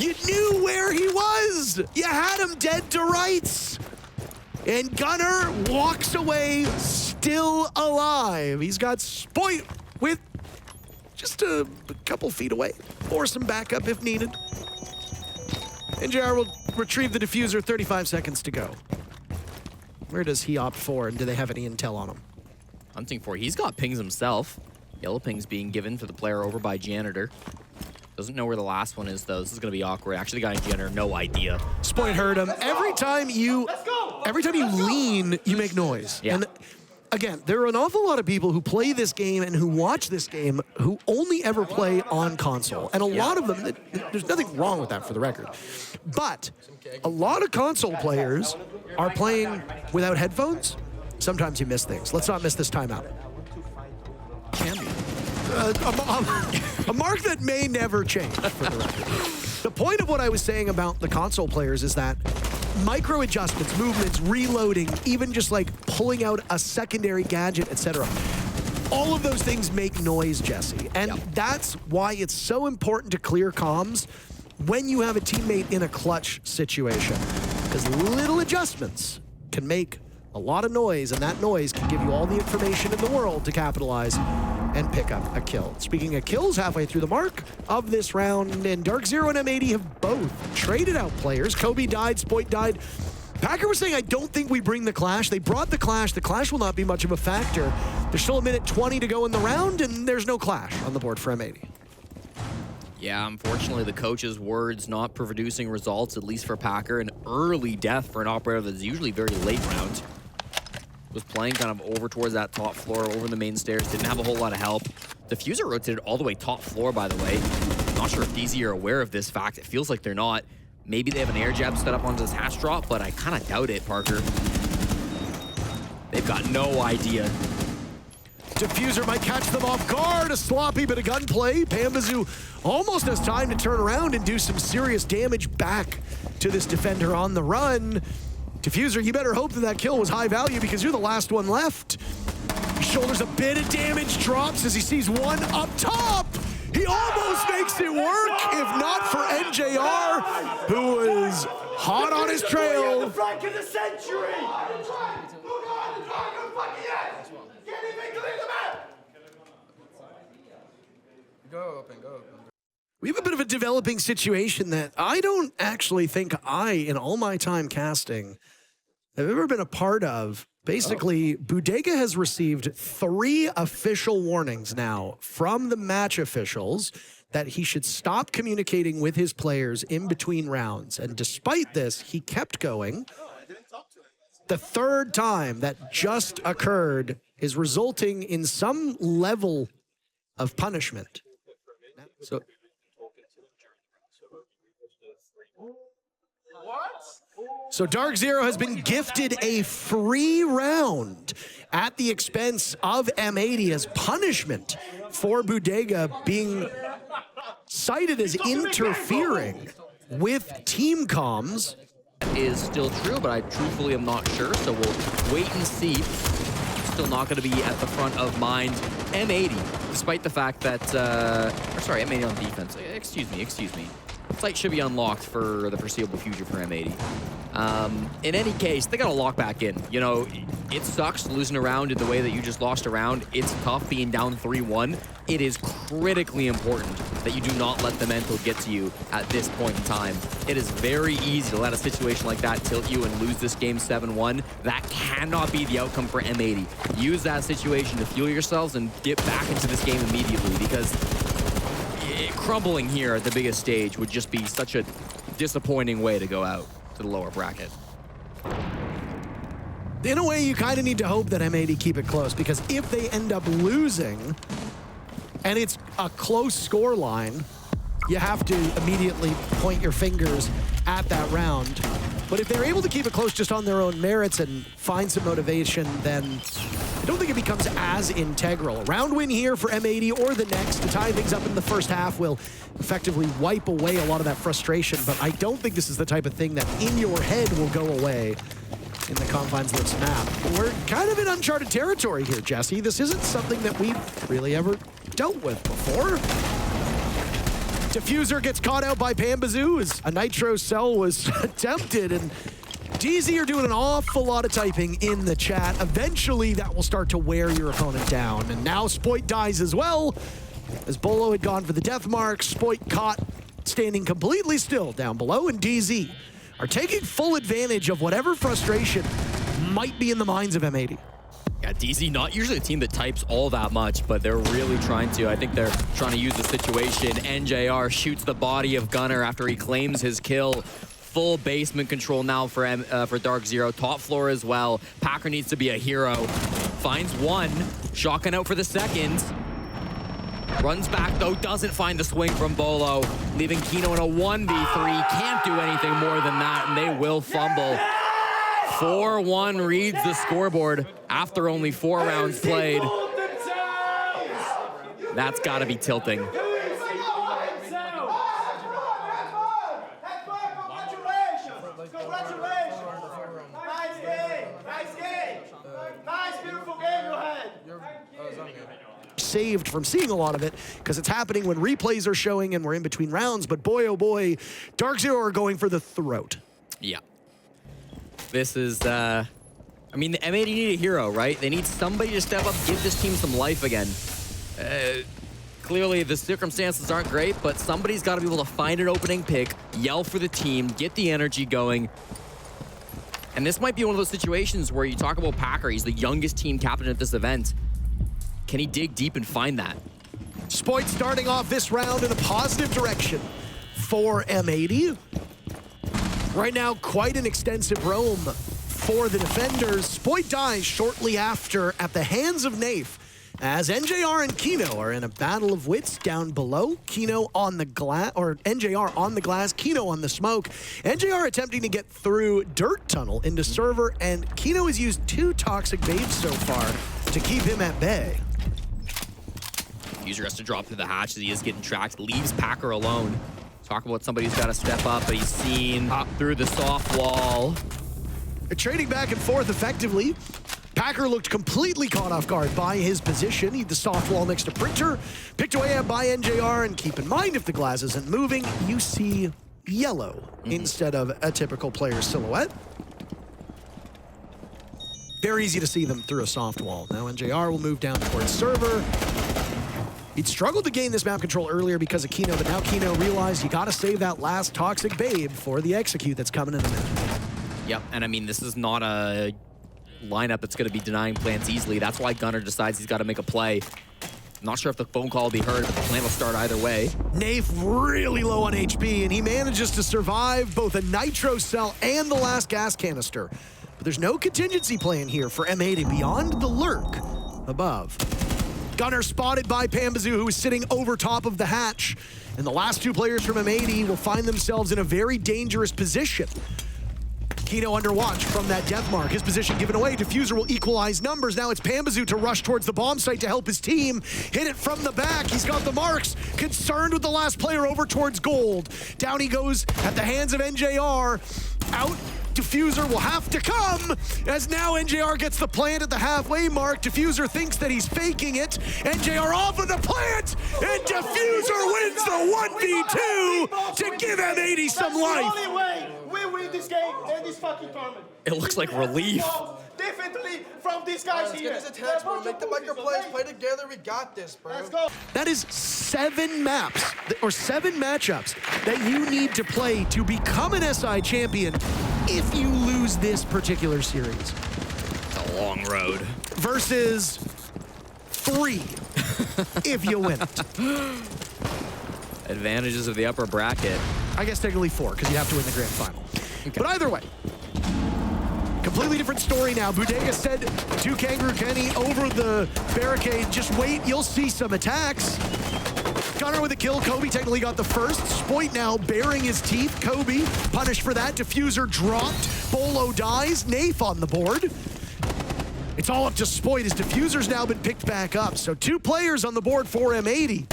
You knew where he was. You had him dead to rights. And Gunner walks away still alive. He's got Spoit with just a couple feet away, or some backup if needed. NJR will retrieve the diffuser, 35 seconds to go. Where does he opt for, and do they have any intel on him? Hunting for, he's got pings himself. Yellow pings being given to the player over by Janitor. Doesn't know where the last one is, though. This is going to be awkward. Actually, the guy in Janitor, no idea. Spoit heard him. Every time you lean, you make noise. Yeah. And again, there are an awful lot of people who play this game and who watch this game who only ever play on console. And a lot of them, there's nothing wrong with that for the record. But a lot of console players are playing without headphones. Sometimes you miss things. Let's not miss this timeout. Can be. A mark that may never change, for the record. The point of what I was saying about the console players is that micro adjustments, movements, reloading, even just like pulling out a secondary gadget, etc. All of those things make noise, Jesse. And that's why it's so important to clear comms when you have a teammate in a clutch situation. Because little adjustments can make a lot of noise, and that noise can give you all the information in the world to capitalize and pick up a kill. Speaking of kills, halfway through the mark of this round, and DarkZero and M80 have both traded out players. Kobe died, Spoit died. Packer was saying, I don't think we bring the Clash. They brought the Clash. The Clash will not be much of a factor. There's still a minute 20 to go in the round, and there's no Clash on the board for M80. Yeah, unfortunately, the coach's words not producing results, at least for Packer. An early death for an operator that's usually very late round. Was playing kind of over towards that top floor, over the main stairs, didn't have a whole lot of help. Diffuser rotated all the way top floor, by the way. Not sure if DZ are aware of this fact. It feels like they're not. Maybe they have an air jab set up onto this hatch drop, but I kind of doubt it, Parker. They've got no idea. Diffuser might catch them off guard. A sloppy bit of gunplay. Pambazu almost has time to turn around and do some serious damage back to this defender on the run. Diffuser, you better hope that that kill was high value because you're the last one left. He shoulders a bit of damage, drops as he sees one up top. He almost makes it work, if not for NJR, who is hot on his trail. The flank of the century! Go open, go open. We have a bit of a developing situation that I don't actually think in all my time casting, have ever been a part of. Basically, Bodega has received 3 official warnings now from the match officials that he should stop communicating with his players in between rounds. And despite this, he kept going. The third time that just occurred is resulting in some level of punishment. So, So DarkZero has been gifted a free round at the expense of M80 as punishment for Bodega being cited as interfering with team comms. Is still true, but I truthfully am not sure, so we'll wait and see. Still not going to be at the front of mind. M80, despite the fact that, or sorry, M80 on defense. Excuse me. Site should be unlocked for the foreseeable future for M80. In any case, they got to lock back in. You know, it sucks losing a round in the way that you just lost a round. It's tough being down 3-1. It is critically important that you do not let the mental get to you at this point in time. It is very easy to let a situation like that tilt you and lose this game 7-1. That cannot be the outcome for M80. Use that situation to fuel yourselves and get back into this game immediately, because crumbling here at the biggest stage would just be such a disappointing way to go out to the lower bracket. In a way, you kind of need to hope that M80 keep it close, because if they end up losing and it's a close score line, you have to immediately point your fingers at that round. But if they're able to keep it close just on their own merits and find some motivation, then I don't think it becomes as integral. A round win here for M80 or the next to tie things up in the first half will effectively wipe away a lot of that frustration, but I don't think this is the type of thing that in your head will go away in the confines of this map. We're kind of in uncharted territory here, Jesse. This isn't something that we've really ever dealt with before. Diffuser gets caught out by Pambazu as a nitro cell was attempted, and DZ are doing an awful lot of typing in the chat. Eventually, that will start to wear your opponent down. And now Spoit dies as well, as Beaulo had gone for the death mark. Spoit caught standing completely still down below, and DZ are taking full advantage of whatever frustration might be in the minds of M80. Yeah, DZ not usually a team that types all that much, but they're really trying to. I think they're trying to use the situation. NJR shoots the body of Gunner after he claims his kill. Full basement control now for DarkZero. Top floor as well. Packer needs to be a hero. Finds one. Shotgun out for the second. Runs back, though. Doesn't find the swing from Beaulo. Leaving Kino in a 1v3. Can't do anything more than that, and they will fumble. 4-1 reads the scoreboard after only 4 rounds played. That's got to be tilting. saved from seeing a lot of it because it's happening when replays are showing and we're in between rounds. But boy, oh boy, DarkZero are going for the throat. Yeah. This is, I mean, the M80 need a hero, right? They need somebody to step up, give this team some life again. Clearly, the circumstances aren't great, but somebody's got to be able to find an opening pick, yell for the team, get the energy going. And this might be one of those situations where you talk about Packer. He's the youngest team captain at this event. Can he dig deep and find that? Spoit starting off this round in a positive direction for M80. Right now, quite an extensive roam for the defenders. Spoit dies shortly after at the hands of Nafe, as NJR and Kino are in a battle of wits down below. Kino on the glass, or NJR on the glass, Kino on the smoke. NJR attempting to get through dirt tunnel into server, and Kino has used 2 toxic babes so far to keep him at bay. User has to drop through the hatch as he is getting tracked, leaves Packer alone. Talk about somebody who's got to step up, but he's seen up through the soft wall. They're trading back and forth effectively. Packer looked completely caught off guard by his position. He had the soft wall next to Printer, picked away at by NJR, and keep in mind if the glass isn't moving, you see yellow instead of a typical player silhouette. Very easy to see them through a soft wall. Now NJR will move down towards server. He'd struggled to gain this map control earlier because of Kino, but now Kino realized you gotta save that last toxic babe for the execute that's coming in a minute. Yep, and I mean, this is not a lineup that's going to be denying plants easily. That's why Gunnar decides he's got to make a play. Not sure if the phone call will be heard, but the plan will start either way. Nafe really low on HP, and he manages to survive both a nitro cell and the last gas canister. But there's no contingency plan here for M80 beyond the lurk above. Gunnar spotted by Pambazoo, who is sitting over top of the hatch. And the last 2 players from M80 will find themselves in a very dangerous position. Kino under watch from that death mark. His position given away. Diffuser will equalize numbers. Now it's Pambazoo to rush towards the bomb site to help his team. Hit it from the back. He's got the marks. Concerned with the last player over towards gold. Down he goes at the hands of NJR. Out. Diffuser will have to come, as now NJR gets the plant at the halfway mark. Diffuser thinks that he's faking it. NJR off of the plant, and Diffuser wins the 1v2 to give M80 some life. That's the only way we win this game and this fucking tournament. It looks like relief. Definitely from these guys Let's here. get his attacks, bro. Make the micro plays. Play together. We got this, bro. Let's go. That is 7 maps, or 7 matchups that you need to play to become an SI champion if you lose this particular series. It's a long road. Versus 3 if you win it. Advantages of the upper bracket. I guess technically 4, because you have to win the grand final. Okay. But either way, completely different story now. Bodega said to Kangaroo Kenny over the barricade, just wait, you'll see some attacks. Gunnar with a kill. Kobe technically got the first. Spoit now baring his teeth. Kobe punished for that. Diffuser dropped. Beaulo dies. Nafe on the board. It's all up to Spoit as Diffuser's now been picked back up. So 2 players on the board for M80.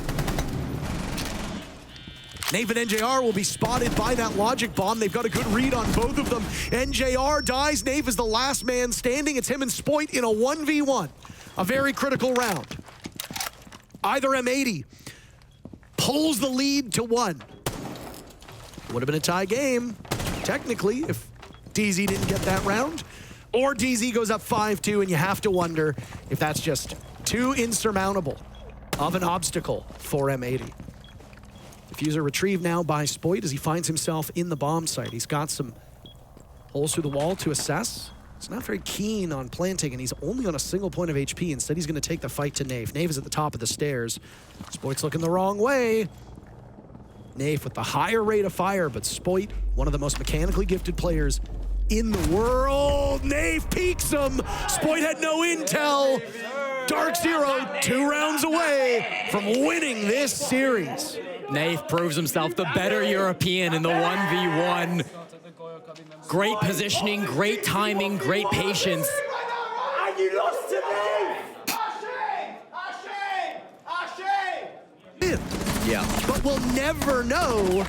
Nafe and NJR will be spotted by that logic bomb. They've got a good read on both of them. NJR dies. Nafe is the last man standing. It's him and Spoit in a 1v1. A very critical round. Either M80 pulls the lead to 1. Would have been a tie game, technically, if DZ didn't get that round. Or DZ goes up 5-2, and you have to wonder if that's just too insurmountable of an obstacle for M80. Diffuser retrieved now by Spoit as he finds himself in the bomb site. He's got some holes through the wall to assess. He's not very keen on planting, and he's only on a single point of HP. Instead, he's going to take the fight to Nafe. Nafe is at the top of the stairs. Spoit's looking the wrong way. Nafe with the higher rate of fire, but Spoit, one of the most mechanically gifted players in the world. Nafe peeks him. Spoit had no intel. DarkZero 2 rounds away from winning this series. Nafe proves himself the better European in the 1v1. Great positioning, great timing, great patience. And you lost to me! Yeah. But we'll never know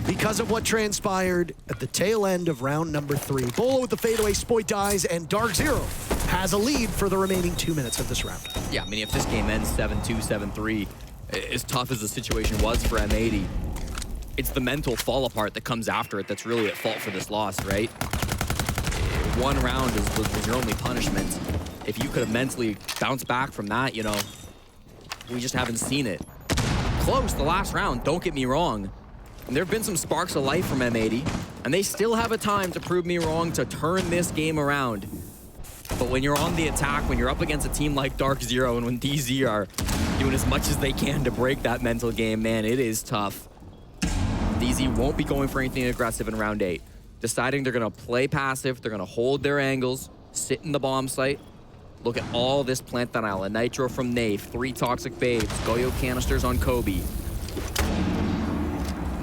because of what transpired at the tail end of round number 3. Beaulo with the fadeaway, Spoit dies, and DarkZero has a lead for the remaining 2 minutes of this round. Yeah, I mean, if this game ends 7-2, 7-3, as tough as the situation was for M80, it's the mental fall apart that comes after it that's really at fault for this loss, right? One round was your only punishment. If you could have mentally bounced back from that, you know, we just haven't seen it. Close the last round, don't get me wrong. And there have been some sparks of life from M80, and they still have a time to prove me wrong, to turn this game around. But when you're on the attack, when you're up against a team like DarkZero, and when DZ are doing as much as they can to break that mental game, man, it is tough. DZ won't be going for anything aggressive in round 8. Deciding they're gonna play passive, they're gonna hold their angles, sit in the bomb site. Look at all this plant denial, a nitro from Nave, 3 toxic babes, Goyo canisters on Kobe.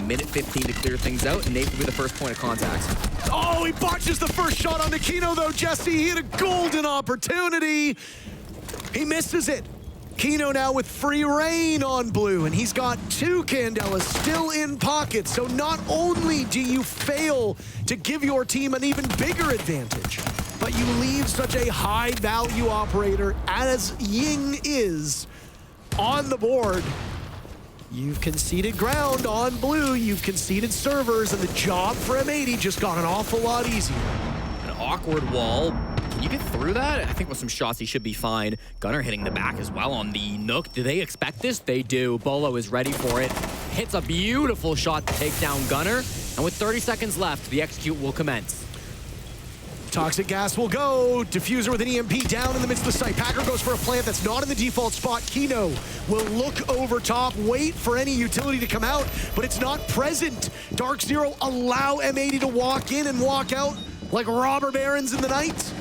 Minute 15 to clear things out, and Nave will be the first point of contact. Oh, he botches the first shot on the Kino though, Jesse. He had a golden opportunity. He misses it. Kino now with free reign on blue, and he's got 2 Candelas still in pocket. So not only do you fail to give your team an even bigger advantage, but you leave such a high-value operator as Ying is on the board. You've conceded ground on blue, you've conceded servers, and the job for M80 just got an awful lot easier. An awkward wall. Can you get through that? I think with some shots he should be fine. Gunner hitting the back as well on the Nook. Do they expect this? They do. Beaulo is ready for it. Hits a beautiful shot to take down Gunner. And with 30 seconds left, the execute will commence. Toxic gas will go. Diffuser with an EMP down in the midst of the site. Packer goes for a plant that's not in the default spot. Kino will look over top, wait for any utility to come out, but it's not present. DarkZero allow M80 to walk in and walk out like robber barons in the night.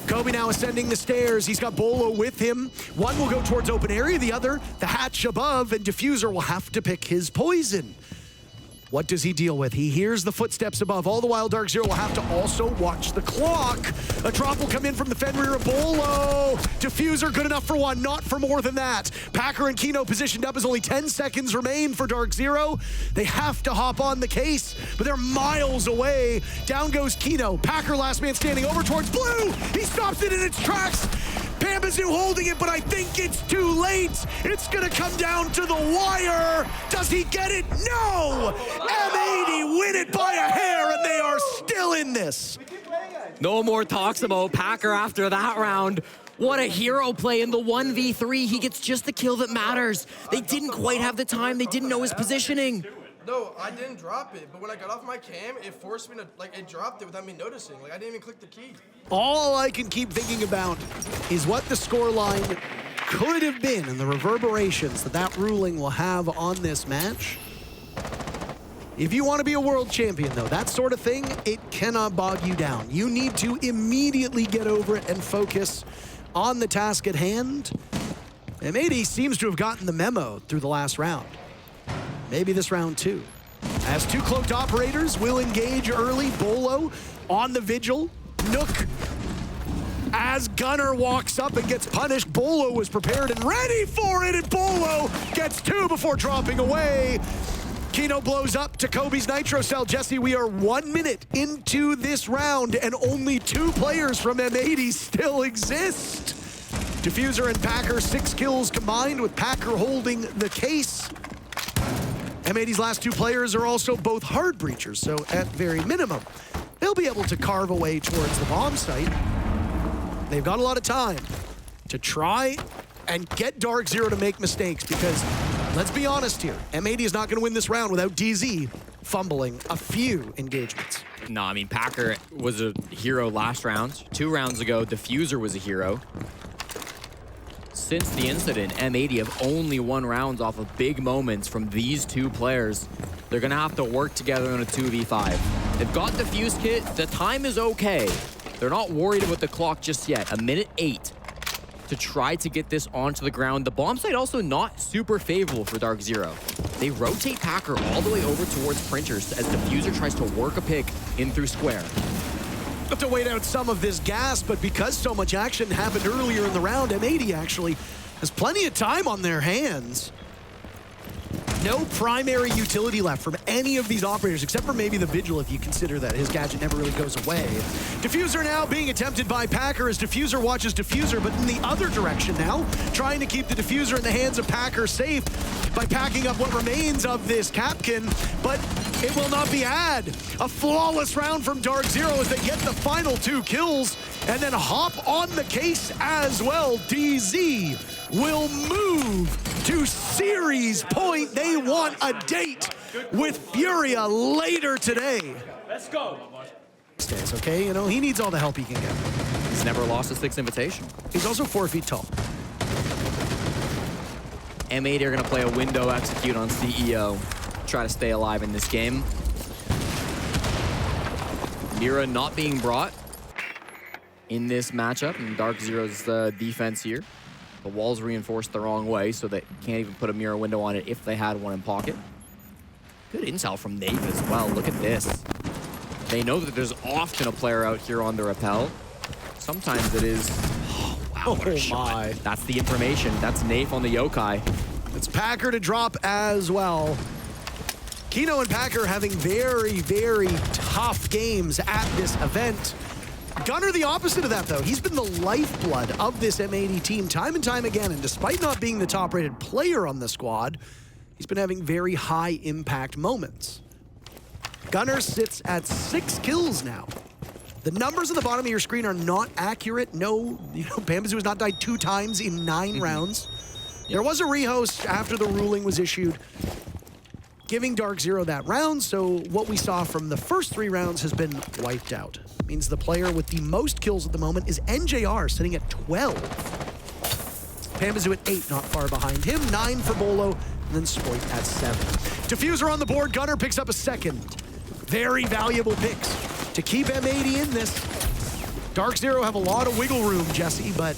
Kobe now ascending the stairs. He's got Beaulo with him. One will go towards open area, the other, the hatch above, and Diffuser will have to pick his poison. What does he deal with? He hears the footsteps above. All the while, DarkZero will have to also watch the clock. A drop will come in from the Fenrir of Beaulo. Diffuser good enough for one, not for more than that. Packer and Kino positioned up as only 10 seconds remain for DarkZero. They have to hop on the case, but they're miles away. Down goes Kino. Packer last man standing over towards blue. He stops it in its tracks. Pambazu holding it, but I think it's too late. It's gonna come down to the wire. Does he get it? No! M80 win it by a hair, and they are still in this. No more talks about Packer after that round. What a hero play in the 1v3. He gets just the kill that matters. They didn't quite have the time. They didn't know his positioning. No, I didn't drop it, but when I got off my cam, it forced me to, it dropped it without me noticing. I didn't even click the key. All I can keep thinking about is what the scoreline could have been and the reverberations that ruling will have on this match. If you want to be a world champion, though, that sort of thing, it cannot bog you down. You need to immediately get over it and focus on the task at hand. M80 seems to have gotten the memo through the last round. Maybe this round too. As 2 cloaked operators will engage early. Beaulo on the vigil. Nook. As Gunner walks up and gets punished, Beaulo was prepared and ready for it, and Beaulo gets 2 before dropping away. Kino blows up to Kobe's Nitro Cell. Jesse, we are 1 minute into this round, and only 2 players from M80 still exist. Diffuser and Packer, 6 kills combined, with Packer holding the case. M80's last 2 players are also both hard breachers, so at very minimum, they'll be able to carve away towards the bomb site. They've got a lot of time to try and get DarkZero to make mistakes, because let's be honest here, M80 is not going to win this round without DZ fumbling a few engagements. No, I mean, Packer was a hero last round. 2 rounds ago, Diffuser was a hero. Since the incident, M80 have only won rounds off of big moments from these 2 players. They're gonna have to work together in a 2v5. They've got the fuse kit, the time is okay. They're not worried about the clock just yet. 1:08 to try to get this onto the ground. The bomb site also not super favorable for DarkZero. They rotate Packer all the way over towards Printers as Diffuser tries to work a pick in through square. Have to wait out some of this gas, but because so much action happened earlier in the round, M80 actually has plenty of time on their hands. no primary utility left from any of these operators, except for maybe the Vigil, if you consider that his gadget never really goes away. Diffuser now being attempted by Packer as Diffuser watches Diffuser, but in the other direction now, trying to keep the Diffuser in the hands of Packer safe by packing up what remains of this Capkin, but it will not be had. A flawless round from DarkZero as they get the final 2 kills and then hop on the case as well. DZ will move to series point. They want a date with Furia later today. Let's go. Stays, okay? You know, he needs all the help he can get. He's never lost a 6 invitation. He's also 4 feet tall. M80 are going to play a window execute on CEO. Try to stay alive in this game. Mira not being brought in this matchup, and DarkZero's defense here. The wall's reinforced the wrong way, so they can't even put a Mira window on it if they had one in pocket. Good intel from Nave as well. Look at this. They know that there's often a player out here on the rappel. Sometimes it is... Oh, wow, what a shot. That's the information. That's Nave on the Yokai. It's Packer to drop as well. Kino and Packer having very, very tough games at this event. Gunner the opposite of that, though. He's been the lifeblood of this M80 team time and time again, and despite not being the top-rated player on the squad, he's been having very high-impact moments. Gunner sits at 6 kills now. The numbers on the bottom of your screen are not accurate. No, Bambazu has not died 2 times in 9 rounds. There was a rehost after the ruling was issued, giving DarkZero that round, so what we saw from the first 3 rounds has been wiped out. Means the player with the most kills at the moment is NJR, sitting at 12. Bambazu at 8, not far behind him. 9 for Beaulo, and then Spoit at 7. Diffuser on the board, Gunner picks up a second. Very valuable picks to keep M80 in this. DarkZero have a lot of wiggle room, Jesse, but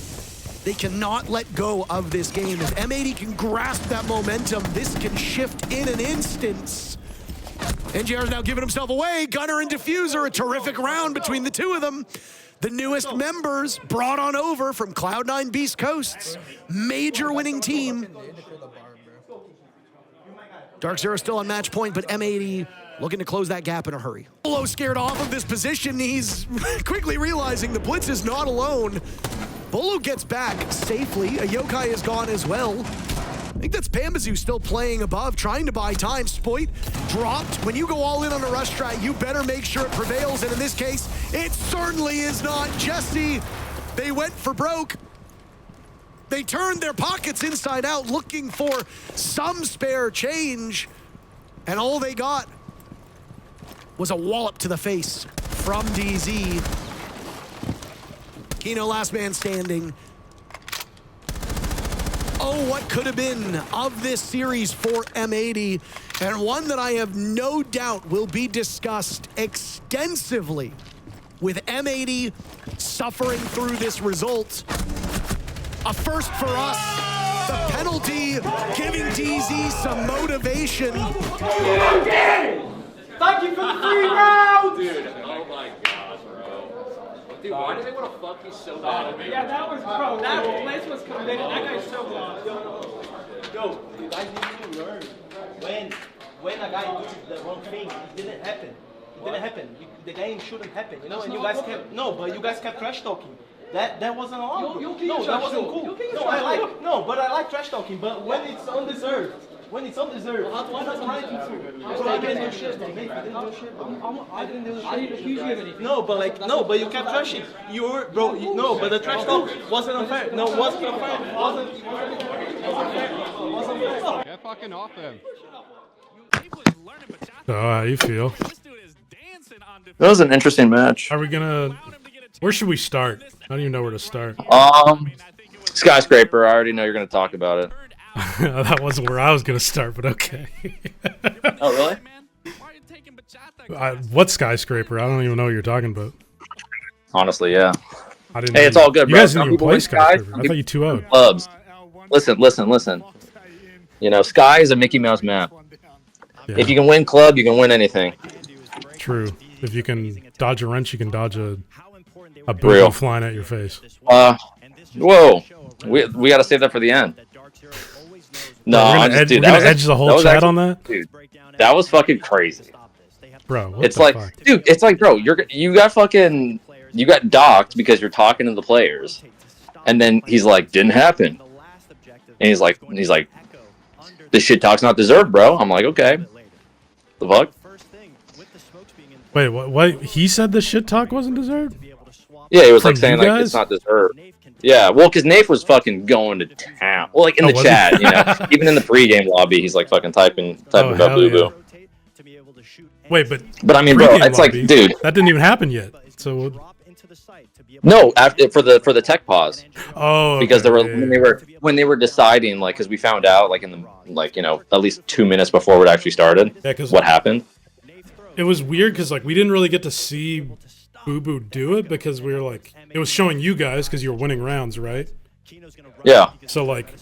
they cannot let go of this game. If M80 can grasp that momentum, this can shift in an instant. NJR is now giving himself away. Gunner and Diffuser, a terrific round between the 2 of them. The newest members brought on over from Cloud9 Beast Coast's major winning team. DarkZero still on match point, but M80 looking to close that gap in a hurry. Beaulo scared off of this position. He's quickly realizing the blitz is not alone. Beaulo gets back safely. A Yokai is gone as well. I think that's Bambazu still playing above, trying to buy time. Spoit dropped. When you go all in on a rush strat, you better make sure it prevails, and in this case, it certainly is not. Jesse, they went for broke. They turned their pockets inside out looking for some spare change, and all they got was a wallop to the face from DZ. Kino last man standing. Oh, what could have been of this series for M80, and one that I have no doubt will be discussed extensively with M80 suffering through this result. A first for us. The penalty giving DZ some motivation. Thank you for the free round! Dude, oh my god, bro. Dude, why do they want to fuck you so bad? Yeah, that was, bro, that place was committed. That guy's so lost. Yo, you guys need to learn when a guy does the wrong thing, it didn't happen. It didn't happen. The game shouldn't happen, you know, and you guys kept, but you guys kept trash talking. That wasn't allowed. No, that wasn't cool. No, but I like trash talking, but when it's undeserved. When it's undeserved, I'm not trying to. I didn't do shit. I didn't do shit. No, but you kept trashing. You were, bro. No, but the trash talk wasn't unfair. No, wasn't unfair. Wasn't unfair. Get fucking off them. So, how you feel? That was an interesting match. Are we gonna... Where should we start? I don't even know where to start. Skyscraper, I already know you're gonna talk about it. That wasn't where I was gonna start, but okay. Oh, really? What Skyscraper? I don't even know what you're talking about. Honestly, yeah. I didn't Hey, it's all good, you bro. guys Some didn't even people play win Sky, Skyscraper. some I thought you 2-0'd. Clubs. Listen. You know, Sky is a Mickey Mouse map. Yeah. If you can win club, you can win anything. True. If you can dodge a wrench, you can dodge a Real. boom flying at your face. Whoa. We got to save that for the end. No, I'm just, dude, we're gonna edge the whole chat on that, dude. That was fucking crazy, bro. What it's the like, fuck? dude, it's like, bro, you got docked because you're talking to the players, and then he's like, didn't happen, and he's like, this shit talk's not deserved, bro. I'm like, okay, the fuck? Wait, what? He said the shit talk wasn't deserved? Yeah, he was From like saying you like it's guys? not deserved. Yeah, well, because Nafe was fucking going to town. Well, like in the was he? chat, you know, even in the pregame lobby, he's like fucking typing about hell Boo yeah. Boo. Wait, But I mean, bro, pregame it's like, lobby, dude, that didn't even happen yet. So, no, after for the tech pause, oh, because okay, when they were deciding, like, because we found out like in the like, you know, at least 2 minutes before it actually started, Yeah, 'cause what happened. it was weird because like we didn't really get to see Boo Boo do it because we were like, it was showing you guys because you were winning rounds, right? Yeah, So like,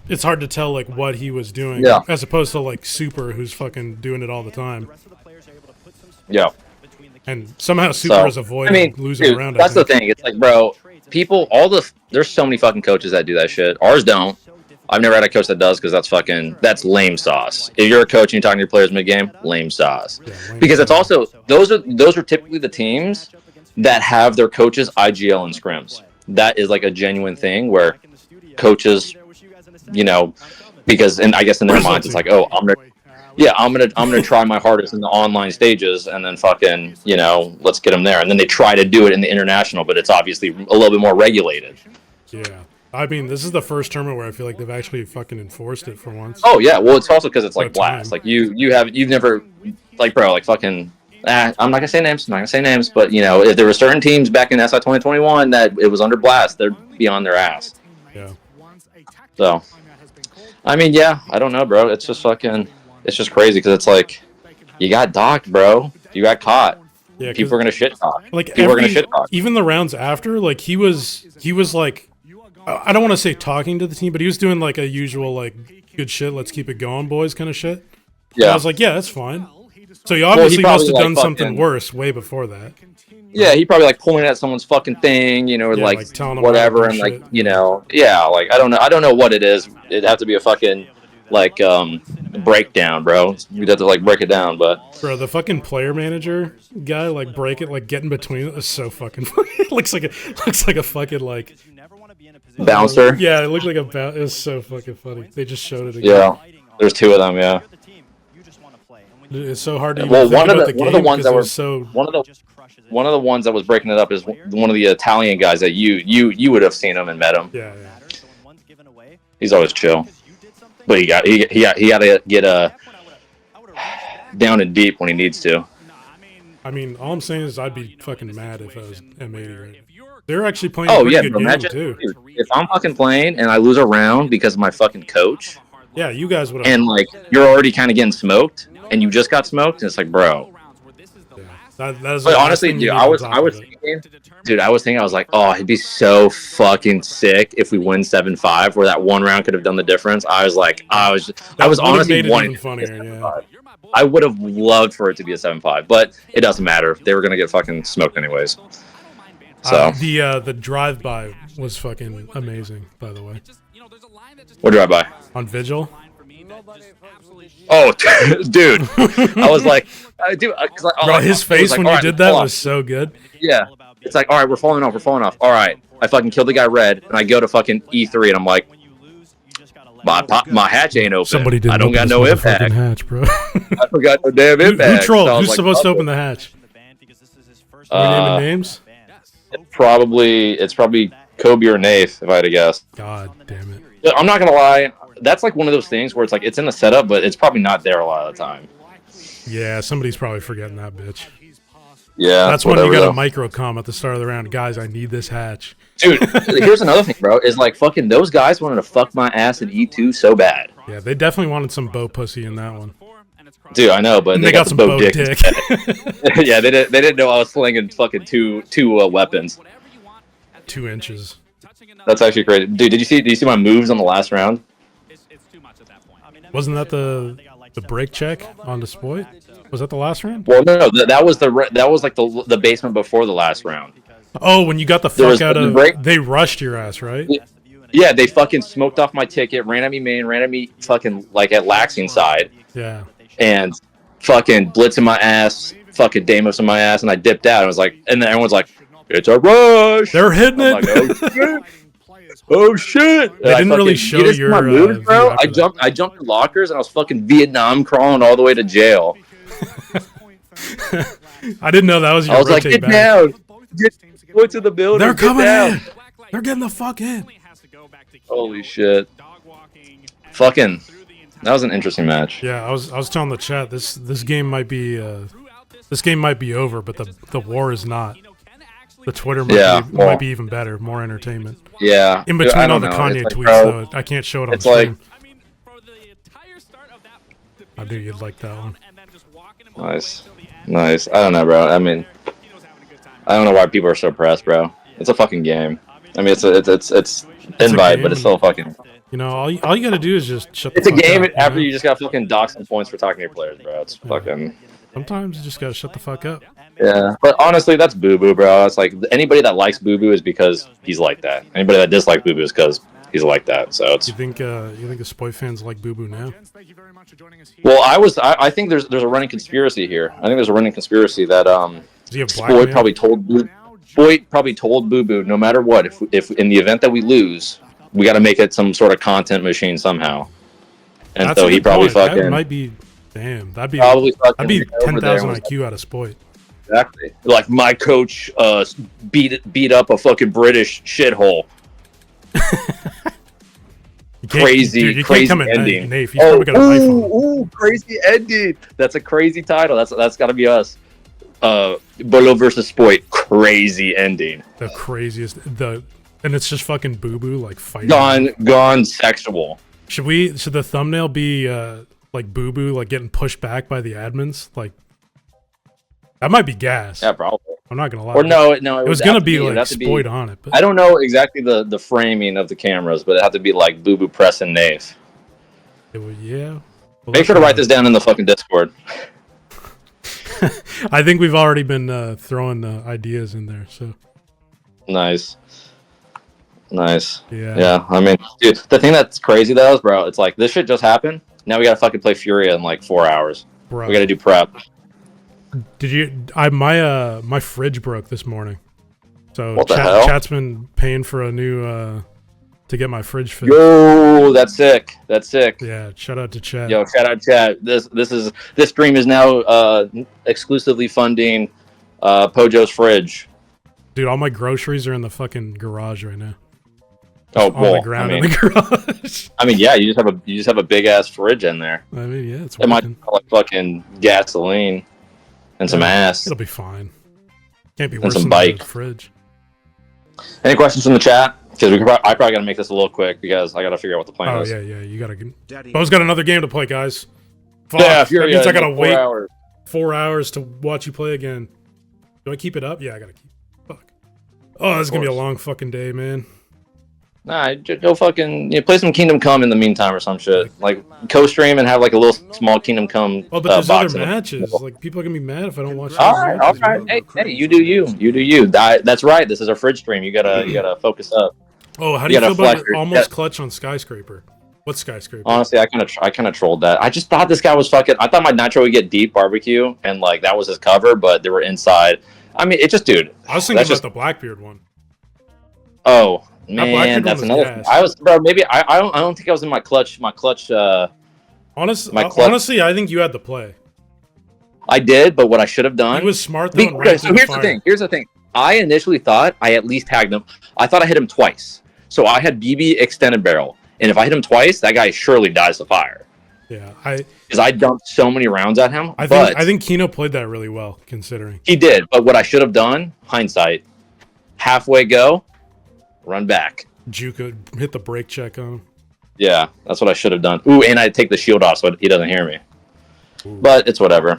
it's hard to tell like what he was doing, Yeah. as opposed to like Super, who's fucking doing it all the time, yeah. and somehow Super is I avoiding mean, losing dude, a round. that's the thing. It's like, bro, there's so many fucking coaches that do that shit. Ours don't. I've never had a coach that does because that's lame sauce. If you're a coach and you're talking to your players mid game, lame sauce. Because it's also those are typically the teams that have their coaches IGL and scrims. That is like a genuine thing where coaches, you know, because and I guess in their minds it's like, oh, I'm gonna try my hardest in the online stages and then fucking, you know, let's get them there. And then they try to do it in the international, but it's obviously a little bit more regulated. Yeah, I mean, this is the first tournament where I feel like they've actually fucking enforced it for once. Oh yeah, well it's also because it's like About time. blast. Like you've never, like, bro, like fucking. I'm not gonna say names, but you know, if there were certain teams back in SI 2021 that it was under blast, they'd be on their ass. Yeah. So, I mean, yeah, I don't know, bro. It's just crazy because it's like, you got docked, bro. You got caught. Yeah, 'cause, People are gonna shit talk. like People are gonna shit talk. even the rounds after, like he was like, I don't want to say talking to the team, but he was doing like a usual like, good shit, let's keep it going, boys, kind of shit. And Yeah. I was like, yeah, that's fine. So he obviously probably, must have like, done something fucking- worse way before that. Yeah, he probably like pulling at someone's fucking thing, you know, or Yeah, like, like, telling them whatever, all and that like, shit. you know, yeah, like I don't know what it is. It'd have to be a fucking like breakdown, bro. You'd have to like break it down, but Bro, the fucking player manager guy, like break it, like get in between it was so fucking funny. looks like a fucking like bouncer. yeah, it looked like it was so fucking funny. They just showed it again. Yeah, there's two of them. Yeah. It's so hard to even Well, think one of about the game ones 'cause that it were was so one of the ones that was breaking it up is one of the Italian guys that you would have seen him and met him. yeah. He's always chill, but he got to get down and deep when he needs to. I mean, all I'm saying is I'd be fucking mad if I was M80 right now. They're actually playing Oh a pretty yeah, good bro, game imagine too. dude, if I'm fucking playing and I lose a round because of my fucking coach, Yeah, you guys would have. and like you're already kind of getting smoked, and you just got smoked, and it's like, bro. That is But the last honestly, thing you dude, need I on was top of it. thinking, I was like, oh, it'd be so fucking sick if we win 7-5, where that one round could have done the difference. I was That would've honestly made it wanting even funnier. Yeah. I would have loved for it to be a 7-5, but it doesn't matter. They were gonna get fucking smoked anyways. So The drive-by was fucking amazing, by the way. what did I buy? On Vigil. Oh, dude, I was like, dude, Bro, his face when you did that was so good. Yeah. It's like, all right, we're falling off. All right. I fucking killed the guy red, and I go to fucking E3, and I'm like, my hatch ain't open. Somebody didn't I don't open got no this motherfucking impact. hatch, bro. I forgot no damn Who impact. trolled? So I was Who's like, supposed to fuck open it. the hatch? Are we naming names? It's probably Kobe or Nath, if I had to guess. God damn it. But I'm not gonna lie. That's like one of those things where it's like it's in the setup, but it's probably not there a lot of the time. Yeah, somebody's probably forgetting that bitch. Yeah, That's when you whatever, got a though. micro com at the start of the round. Guys, I need this hatch. Dude, here's another thing, bro. Is like fucking those guys wanted to fuck my ass in E2 so bad. Yeah, they definitely wanted some bow pussy in that one. Dude, I know, but And they got some the bow bow dick. dick. Yeah, they didn't know I was slinging fucking two weapons. 2 inches. That's actually crazy, dude. Did you see my moves on the last round? Wasn't that the break check on the Spoit? Was that the last round? Well, no, that was like the basement before the last round. Oh, when you got the There fuck was out the of... break- They rushed your ass, right? Yeah, they fucking smoked off my ticket, ran at me main, ran at me fucking like at Laxing side, Yeah. and fucking blitzing my ass, fucking Damos in my ass, and I dipped out. I was like, and then everyone's like, "It's a rush." They're hitting I'm it. like, "Oh shit! Oh shit!" They didn't really show you just see your, my moves, view bro. after I jumped in lockers, and I was fucking Vietnam crawling all the way to jail. I didn't know that was your I was like, rotate "Get back. down! Go to the building! They're Get coming down!" in. They're getting the fuck in. Holy shit! Fucking, that was an interesting match. Yeah, I was telling the chat this game might be over, but the war is not. The Twitter might be even better, more entertainment. Yeah. In between all the know. Kanye like, tweets, bro, though, I can't show it on it's stream. like, I knew you'd like that one. Nice. I don't know, bro. I mean, I don't know why people are so pressed, bro. It's a fucking game. I mean, it's invite, game but it's still fucking. You know, all you gotta do is just shut the It's a fuck game up, after know? you just got fucking docked some points for talking to your players, bro. It's fucking. Sometimes you just gotta shut the fuck up. Yeah, but honestly, that's Boo Boo, bro. It's like anybody that likes Boo Boo is because he's like that. Anybody that dislikes Boo Boo is because he's like that. So it's. You think the Spoit fans like Boo Boo now? Well, I think there's a running conspiracy here. I think there's a running conspiracy that Does he have Spoit blackmail? probably told Boo Boo, no matter what, if in the event that we lose, we got to make it some sort of content machine somehow. And That's so a he good probably point. fucking That might be. Damn, that'd be probably fucking that'd be ran over 10,000 there and IQ out of Spoit. exactly like my coach beat up a fucking British shithole. Crazy ending. Nave. He's probably got a knife on him. Ooh, crazy ending. That's a crazy title. That's got to be us. Beaulo versus Spoit. Crazy ending. The craziest. And it's just fucking Boo Boo like fighting. Gone sexual. Should the thumbnail be like Boo Boo like getting pushed back by the admins? Like that might be gas. Yeah, probably. I'm not gonna lie. Or no, it was gonna be like Spoit on it. But I don't know exactly the framing of the cameras, but it had to be like Boo Boo pressing Nave. Yeah. Well, Make sure to write this down in the fucking Discord. I think we've already been throwing ideas in there. So Nice. Yeah. I mean, dude, the thing that's crazy though is, bro, it's like this shit just happened. Now we gotta fucking play Furia in like 4 hours. Bro. We gotta do prep. Did you? My fridge broke this morning, so What the hell? Chat's been paying for a new to get my fridge fixed. Yo, that's sick. Yeah, shout out to Chat. Yo, shout out chat. This stream is now exclusively funding Pojo's fridge. Dude, all my groceries are in the fucking garage right now. Oh, On well, the ground in the garage. I mean, yeah, you just have a big ass fridge in there. I mean, yeah, it's It might working. smell like fucking gasoline and some ass. It'll be fine. Can't be And worse some than bike. the fridge. Any questions from the chat? Because I probably got to make this a little quick because I got to figure out what the plan Oh is. yeah, you gotta. Bo's got another game to play, guys. Fuck, Yeah, that means I gotta in 4 wait hours. 4 hours to watch you play again. Do I keep it up? Yeah, I gotta keep. Fuck. Oh, this is gonna be a long fucking day, man. Nah, go fucking play some Kingdom Come in the meantime or some shit. Like co-stream and have like a little small Kingdom Come. Oh, but there's box other in it. matches. Like people are gonna be mad if I don't watch. All those right. matches. Hey, you do you. That's right. This is a fridge stream. You gotta focus up. Oh, how do you feel about flex your- almost clutch on Skyscraper? What's Skyscraper? Honestly, I kind of trolled that. I just thought this guy was fucking. I thought my Nitro would get deep barbecue and like that was his cover, but they were inside. I mean, it just, dude. I was thinking about the Blackbeard one. Oh Blackbeard man, one that's was another. gas. I was, bro. Maybe I don't think I was in my clutch. Honestly, I think you had the play. I did, but what I should have done. He was smart though. Okay, so here's the thing. I initially thought I at least tagged him. I thought I hit him twice. So I had BB extended barrel, and if I hit him twice, that guy surely dies to fire. Yeah, because I dumped so many rounds at him. I think Kino played that really well, considering he did. But what I should have done, hindsight, halfway go, run back. Juka hit the brake check on him. Yeah, that's what I should have done. Ooh, and I take the shield off so he doesn't hear me. Ooh. But it's whatever.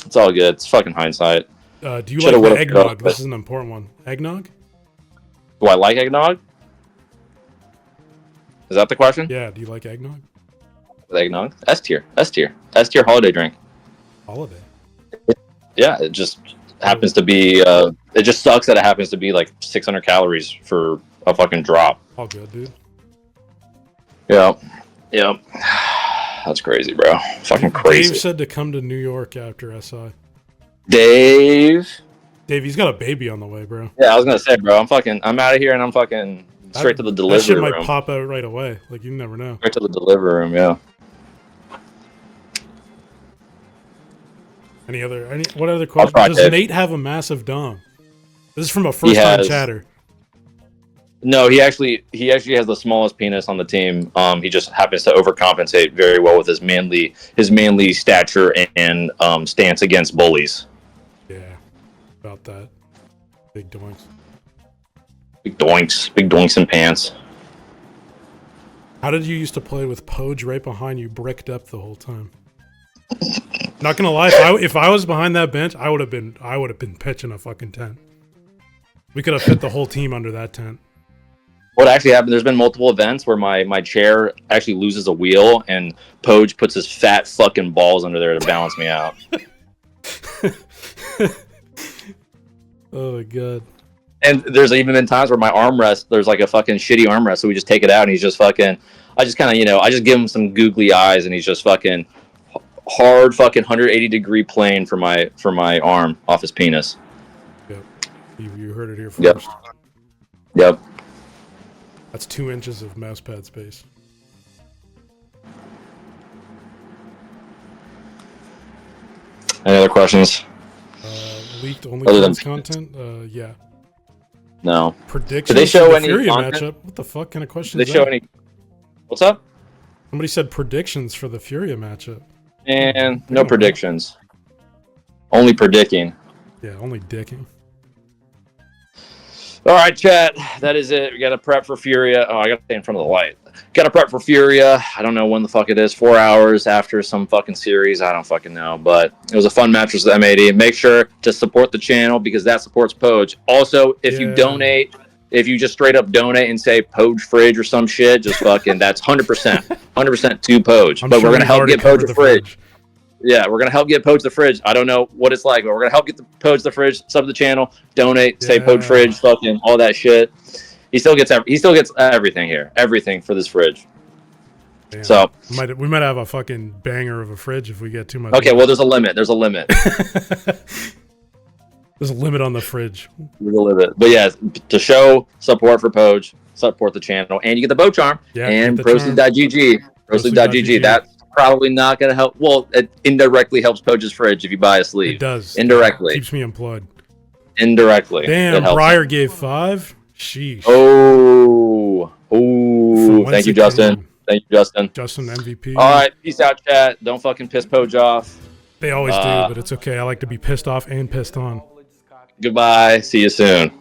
It's all good. It's fucking hindsight. Do you like eggnog? This is an important one. Eggnog? Do I like eggnog? Is that the question? Yeah. Do you like eggnog? Eggnog? S tier holiday drink. Holiday? Yeah, it just happens to be. It just sucks that it happens to be like 600 calories for a fucking drop. All good, dude. Yep. Yep. That's crazy, bro. Fucking crazy. Dave said to come to New York after SI. Dave, he's got a baby on the way, bro. Yeah, I was gonna say, bro. I'm out of here and I'm fucking straight to the delivery room. That shit room. might pop out right away. Like, you never know. Straight to the delivery room, yeah. What other questions? Does Nate have a massive dong? This is from a first-time chatter. No, he actually has the smallest penis on the team. He just happens to overcompensate very well with his manly stature and stance against bullies. Yeah, about that. Big doinks. Big doinks in pants. How did you used to play with Poge right behind you, bricked up the whole time? Not gonna lie, if I was behind that bench, I would have been pitching a fucking tent. We could have fit the whole team under that tent. What actually happened, there's been multiple events where my chair actually loses a wheel and Poge puts his fat fucking balls under there to balance me out. Oh my god. And there's even been times where my armrest, there's like a fucking shitty armrest, so we just take it out and he's just fucking, I just kind of, I just give him some googly eyes and he's just fucking hard fucking 180-degree plane for my arm off his penis. Yep. You heard it here first. Yep. That's 2 inches of mouse pad space. Any other questions? Leaked OnlyFans content? Yeah. No. Predictions Did they show for the any Furia content? matchup? What the fuck kind of question Did is they show that? any? What's up? Somebody said predictions for the Furia matchup. And no predictions. Only predicting. Yeah, only dicking. All right, chat. That is it. We got to prep for Furia. Oh, I got to stay in front of the light. Got to prep for Furia. I don't know when the fuck it is. 4 hours after some fucking series. I don't fucking know. But it was a fun match with the M80. Make sure to support the channel because that supports Poge. Also, if you donate, if you just straight up donate and say Poge Fridge or some shit, just fucking, that's 100%. 100% to Poge. But we're going to help get Poge the fridge. Yeah, we're going to help get Poge the fridge. I don't know what it's like, but we're going to help get the Poge the fridge, sub to the channel, donate, say Poge fridge, fucking all that shit. He still gets everything here. Everything for this fridge. Damn. So we might have a fucking banger of a fridge if we get too much. Okay, well there's a limit. There's a limit. There's a limit on the fridge. There's a limit. But yeah, to show support for Poge, support the channel, and you get the bow charm and proceed.gg. Proceed.gg. That's probably not going to help. Well, it indirectly helps Poge's fridge if you buy a sleeve. It does. Indirectly. Keeps me employed. Indirectly. Damn, Breyer gave 5? Sheesh. Oh. Thank you, Justin. Thank you, Justin. Justin, MVP. All right. Peace out, chat. Don't fucking piss Poge off. They always do, but it's okay. I like to be pissed off and pissed on. Goodbye. See you soon.